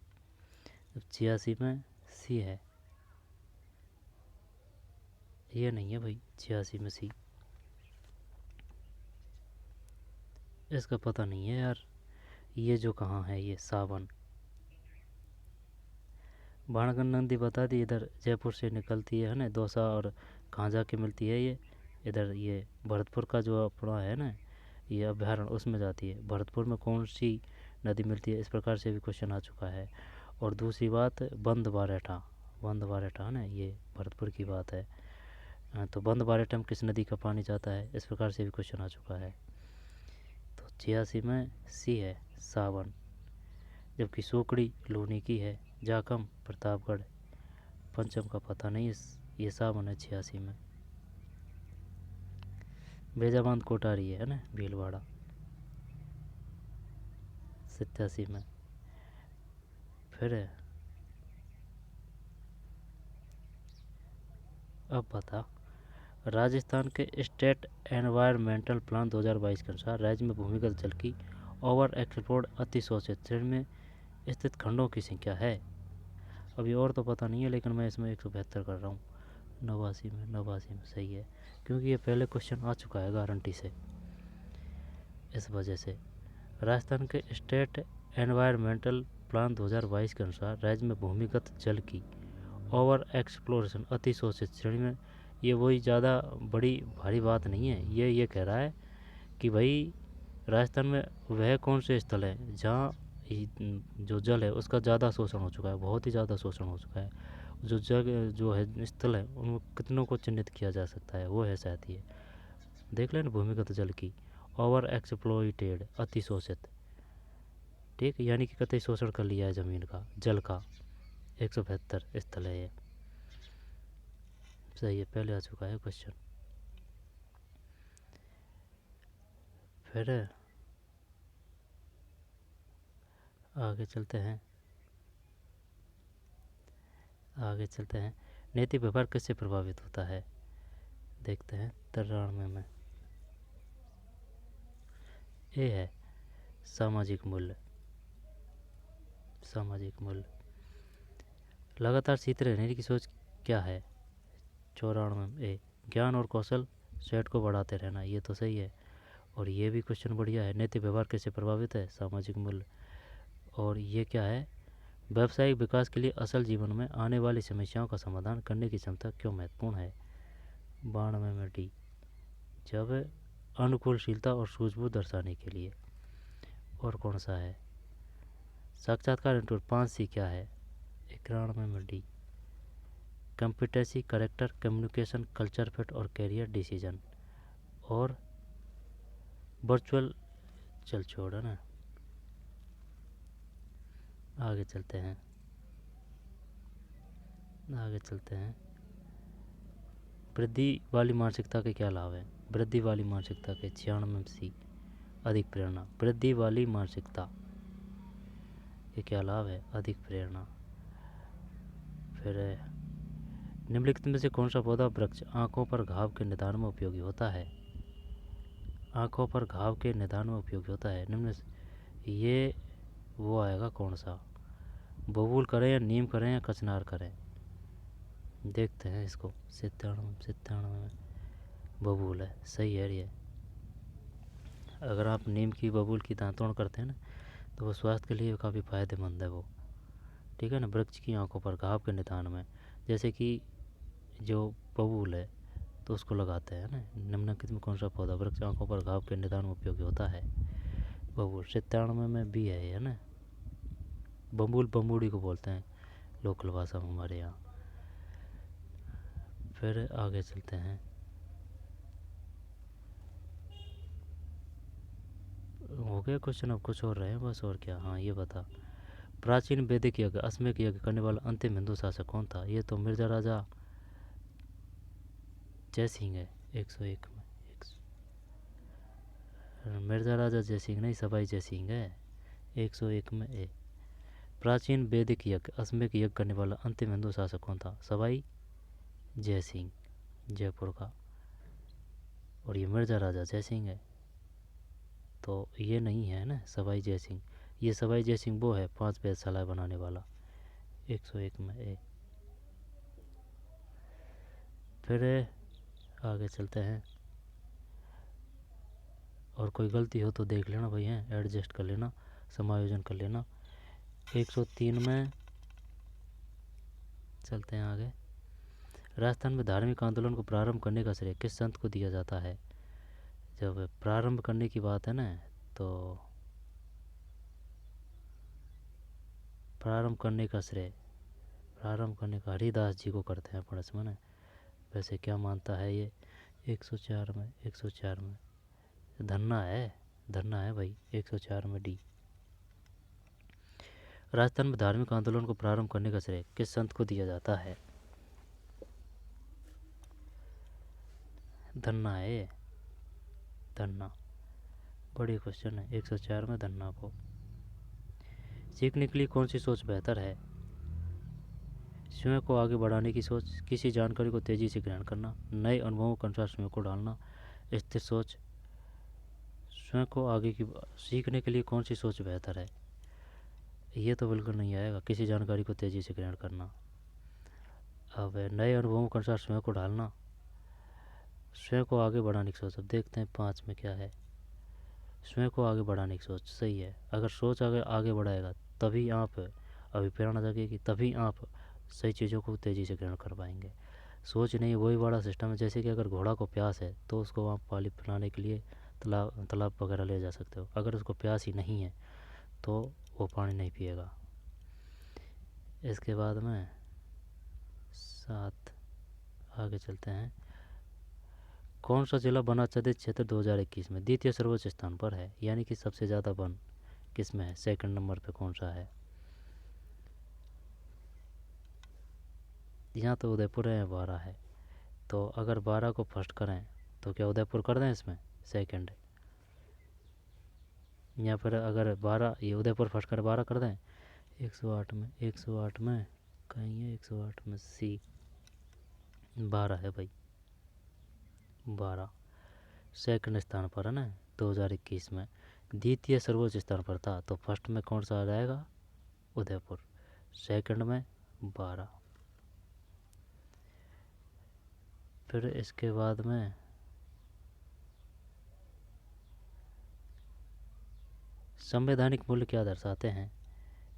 86 में सी है, ये नहीं है भाई, 86 में सी, इसका पता नहीं है यार, ये जो कहाँ है, ये सावन। बाणगंगा नदी बता दी, इधर जयपुर से निकलती है ना, दौसा, और कहाँ जाके मिलती है ये, इधर ये भरतपुर का जो अपना है ना ये अभ्यारण्य, उसमें जाती है। भरतपुर में कौन सी नदी मिलती है, इस प्रकार से भी क्वेश्चन आ चुका है। और दूसरी बात, बंद बारेठा, बंद बारेठा है ना, ये भरतपुर की बात है। तो बंद बारेठा में किस नदी का पानी जाता है, इस प्रकार से भी क्वेश्चन आ चुका है। तो 86 में सी है, सावन। जबकि सोकड़ी लूनी की है, जाखम प्रतापगढ़, पंचम का पता नहीं, ये सावन है 86 में। बेजाबांध कोटारी है ना, भीलवाड़ा, 87 में। फिर अब बता, राजस्थान के स्टेट एनवायरमेंटल प्लान 2022 के अनुसार राज्य में भूमिगत जल की ओवर एक्सप्लोर्ड अतिशोषित श्रेणी में स्थित खंडों की संख्या है। अभी और तो पता नहीं है, लेकिन मैं इसमें 172 कर रहा हूँ, 89 में, 89 में सही है, क्योंकि ये पहले क्वेश्चन आ चुका है गारंटी से, इस वजह से। राजस्थान के स्टेट एनवायरमेंटल प्लान 2022 के अनुसार राज्य में भूमिगत जल की ओवर एक्सप्लोरेशन अतिशोषित श्रेणी में, ये वही ज़्यादा बड़ी भारी बात नहीं है, ये कह रहा है कि भाई राजस्थान में वह कौन से स्थल है जहाँ जो जल है उसका ज़्यादा शोषण हो चुका है, बहुत ही ज़्यादा शोषण हो चुका है। जो जगह जो है स्थल है उन कितनों को चिन्हित किया जा सकता है, वो है शायद ये। देख लेना भूमिगत जल की, ओवर एक्सप्लॉइटेड, अति शोषित। ठीक, यानी कि कतई शोषण कर लिया है ज़मीन का, जल का। 172 स्थल है ये। सही है, पहले आ चुका है क्वेश्चन। फिर आगे चलते हैं, आगे चलते हैं। नैतिक व्यवहार किससे प्रभावित होता है, देखते हैं 93 में। ए है सामाजिक मूल्य, सामाजिक मूल्य। लगातार सीखते रहने की सोच क्या है, 94 में। ए ज्ञान और कौशल सेट को बढ़ाते रहना, ये तो सही है। और ये भी क्वेश्चन बढ़िया है, नैतिक व्यवहार कैसे प्रभावित है, सामाजिक मूल्य। और ये क्या है, व्यावसायिक विकास के लिए असल जीवन में आने वाली समस्याओं का समाधान करने की क्षमता क्यों महत्वपूर्ण है, 92 में डी, जब अनुकूलशीलता और सूझबूझ दर्शाने के लिए। और कौन सा है, साक्षात्कार इंटरव्यू 5C क्या है, 91 में D, competency, character, communication, culture fit और कैरियर डिसीजन। और वर्चुअल चल छोड़ है ना। आगे चलते हैं, आगे चलते हैं। वृद्धि वाली मानसिकता के क्या लाभ हैं, वृद्धि वाली मानसिकता के 96 में सी, अधिक प्रेरणा। वृद्धि वाली मानसिकता के क्या लाभ है, अधिक प्रेरणा। फिर निम्नलिखित में से कौन सा पौधा वृक्ष आंखों पर घाव के निदान में उपयोगी होता है, आंखों पर घाव के निदान में उपयोगी होता है निम्न ये वो आएगा कौन सा, बबूल करें या नीम करें या कचनार करें, देखते हैं इसको। 97 में बबूल है, सही है ये। अगर आप नीम की बबूल की दांतोड़ करते हैं ना तो वो स्वास्थ्य के लिए काफ़ी फ़ायदेमंद है वो। ठीक है ना, वृक्ष की आंखों पर घाव के निदान में, जैसे कि जो बबूल है तो उसको लगाते हैं ना। निम्नलिखित में कौन सा पौधा वृक्ष आंखों पर घाव के निदान में उपयोगी होता है, बबूल। 97 में भी है ना, बबूल बम्बूड़ी को बोलते हैं लोकल भाषा में हमारे यहाँ। फिर आगे चलते हैं, हो गया क्वेश्चन, अब कुछ और रहे बस, और क्या। हाँ ये बता, प्राचीन वैदिक यज्ञ अश्वमेध यज्ञ करने वाला अंतिम हिंदू शासक कौन था, ये तो मिर्जा राजा जयसिंह है, 101 में। मिर्जा राजा जयसिंह नहीं, सवाई जयसिंह है, 101 में ए। प्राचीन वैदिक यज्ञ अश्वमेध यज्ञ करने वाला अंतिम हिंदू शासक कौन था, सवाई जयसिंह, जयपुर का। और ये मिर्जा राजा जयसिंह है, तो ये नहीं है ना सवाई जयसिंह। ये सवाई जयसिंह वो है 5 वेधशालाएँ बनाने वाला, 101 में ए। फिर आगे चलते हैं, और कोई गलती हो तो देख लेना भाई, हैं एडजस्ट कर लेना, समायोजन कर लेना। 103 में चलते हैं आगे। राजस्थान में धार्मिक आंदोलन को प्रारंभ करने का श्रेय किस संत को दिया जाता है, जब प्रारंभ करने की बात है ना तो प्रारंभ करने का श्रेय, प्रारंभ करने का हरिदास जी को करते हैं अपन इसमें ना। वैसे क्या मानता है ये, 104 में, 104 में धन्ना है, धन्ना है भाई, 104 में डी। राजस्थान में धार्मिक आंदोलन को प्रारंभ करने का श्रेय किस संत को दिया जाता है, धन्ना है, धन्ना। बड़ी क्वेश्चन है, 104 में धन्ना को। सीखने के लिए कौन सी सोच बेहतर है, स्वयं को आगे बढ़ाने की सोच, किसी जानकारी को तेज़ी से ग्रहण करना, नए अनुभवों के अनुसार स्वयं को ढालना, स्थिर सोच। स्वयं को आगे की सीखने के लिए कौन सी सोच बेहतर है, ये तो बिल्कुल नहीं आएगा, किसी जानकारी को तेज़ी से ग्रहण करना। अब नए अनुभवों के अनुसार स्वयं को ढालना, स्वयं को आगे बढ़ाने की सोच। अब देखते हैं 5 में क्या है, स्वयं को आगे बढ़ाने की सोच, सही है। अगर सोच अगर आगे बढ़ाएगा तभी आप, अभी प्रेरणा जगेगी तभी आप सही चीज़ों को तेज़ी से ग्रहण कर पाएंगे। सोच नहीं, वही बड़ा सिस्टम है, जैसे कि अगर घोड़ा को प्यास है तो उसको आप पानी पिलाने के लिए तालाब वगैरह ले जा सकते हो। अगर उसको प्यास ही नहीं है तो वो पानी नहीं पिएगा। इसके बाद में 7 आगे चलते हैं। कौन सा जिला वनाच्छादित क्षेत्र 2021 में द्वितीय सर्वोच्च स्थान पर है, यानी कि सबसे ज़्यादा वन किस में है, सेकंड नंबर पे कौन सा है? यहाँ तो उदयपुर है, 12 है। तो अगर 12 को फर्स्ट करें तो क्या उदयपुर कर दें इसमें सेकंड, या फिर अगर 12 ये उदयपुर फर्स्ट करें 12 कर दें? 108 में कहीं है, 108 में सी 12 है भाई, 12 सेकंड स्थान पर है ना 2021 में। द्वितीय सर्वोच्च स्थान पर था तो फर्स्ट में कौन सा आ जाएगा? उदयपुर, सेकंड में 12। फिर इसके बाद में संवैधानिक मूल्य क्या दर्शाते हैं?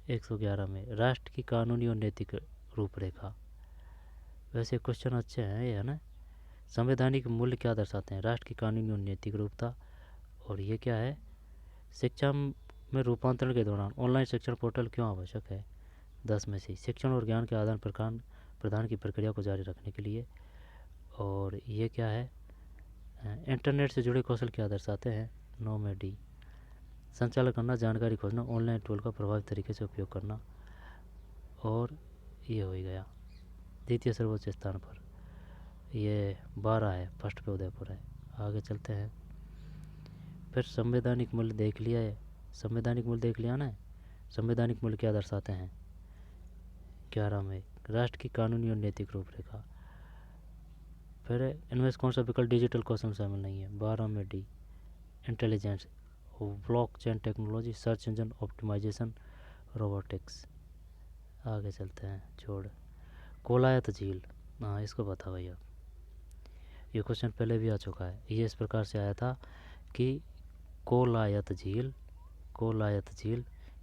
111 में राष्ट्र की कानूनी और नैतिक रूपरेखा। वैसे क्वेश्चन अच्छे हैं ये, है ना। संवैधानिक मूल्य क्या दर्शाते हैं? राष्ट्र की कानूनी और नैतिक रूपता। और ये क्या है? शिक्षा में रूपांतरण के दौरान ऑनलाइन शिक्षण पोर्टल क्यों आवश्यक है? 10 में से शिक्षण और ज्ञान के आदान प्रदान की प्रक्रिया को जारी रखने के लिए। और ये क्या है? इंटरनेट से जुड़े कौशल क्या दर्शाते हैं? 9 में डी संचालन करना, जानकारी खोजना, ऑनलाइन टूल का प्रभावी तरीके से उपयोग करना। और ये हो ही गया द्वितीय सर्वोच्च स्थान पर, ये 12 है, फर्स्ट पे उदयपुर है। आगे चलते हैं। फिर संवैधानिक मूल्य देख लिया है, संवैधानिक मूल्य देख लिया ना। संवैधानिक मूल्य क्या दर्शाते हैं? 11 में राष्ट्र की कानूनी और नैतिक रूपरेखा। फिर इनमें से कौन सा विकल्प डिजिटल कौशल शामिल नहीं है? 12 में डी intelligence, blockchain technology, search engine optimisation, robotics. आगे चलते हैं। छोड़ कोलायत झील, हाँ इसको बता भैया, ये क्वेश्चन पहले भी आ चुका है। ये इस प्रकार से आया था कि कोलायत झील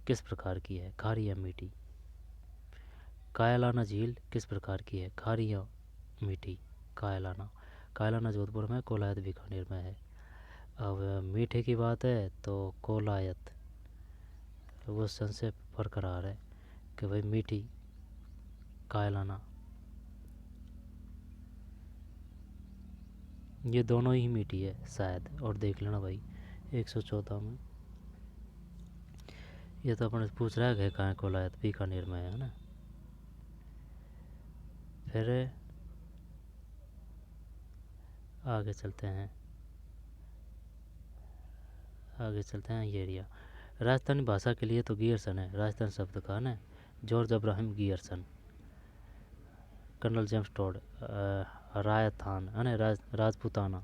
किस प्रकार की है? खारी या मीठी? कायलाना झील किस प्रकार की है? खारी या मीठी? कायलाना जोधपुर में, कोलायत बीकानेर में है। अब मीठे की बात है तो कोलायत, वो संशय बरकरार है कि भाई मीठी कायलाना, ये दोनों ही मीठी है शायद। और देख लेना भाई 114 में, ये तो अपन पूछ रहा है कहाँ कोलायत, बीकानेर में है ना। फिर आगे चलते हैं ये एरिया। राजस्थानी भाषा के लिए तो गियरसन है राजस्थान शब्द का ना, George Abraham Grierson. Colonel James Tod, Raithan है ना, राजपूताना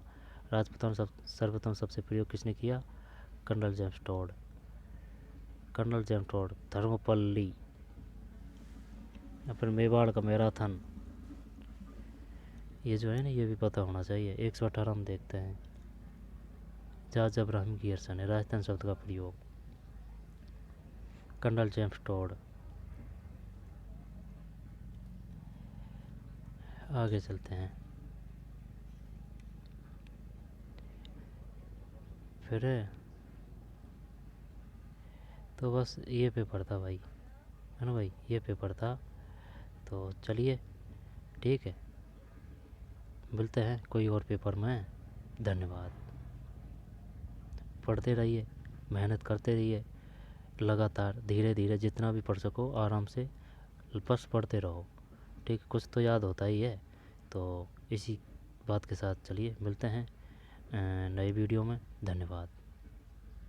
सर्वप्रथम सबसे प्रयोग किसने किया? Colonel James Tod. धर्मपल्ली, या फिर मेवाड़ का मैराथन, ये जो है ना ये भी पता होना चाहिए। 118 में देखते हैं। जॉर्ज अब्राहम गियरसन है राजस्थान शब्द का प्रयोग, कर्नल जेम्स टॉड। आगे चलते हैं। फिर तो बस ये पेपर था भाई, है ना भाई, ये पेपर था। तो चलिए ठीक है, मिलते हैं कोई और पेपर में। धन्यवाद। पढ़ते रहिए, मेहनत करते रहिए, लगातार धीरे धीरे जितना भी पढ़ सको आराम से बस पढ़ते रहो। ठीक, कुछ तो याद होता ही है। तो इसी बात के साथ चलिए मिलते हैं नए वीडियो में। धन्यवाद।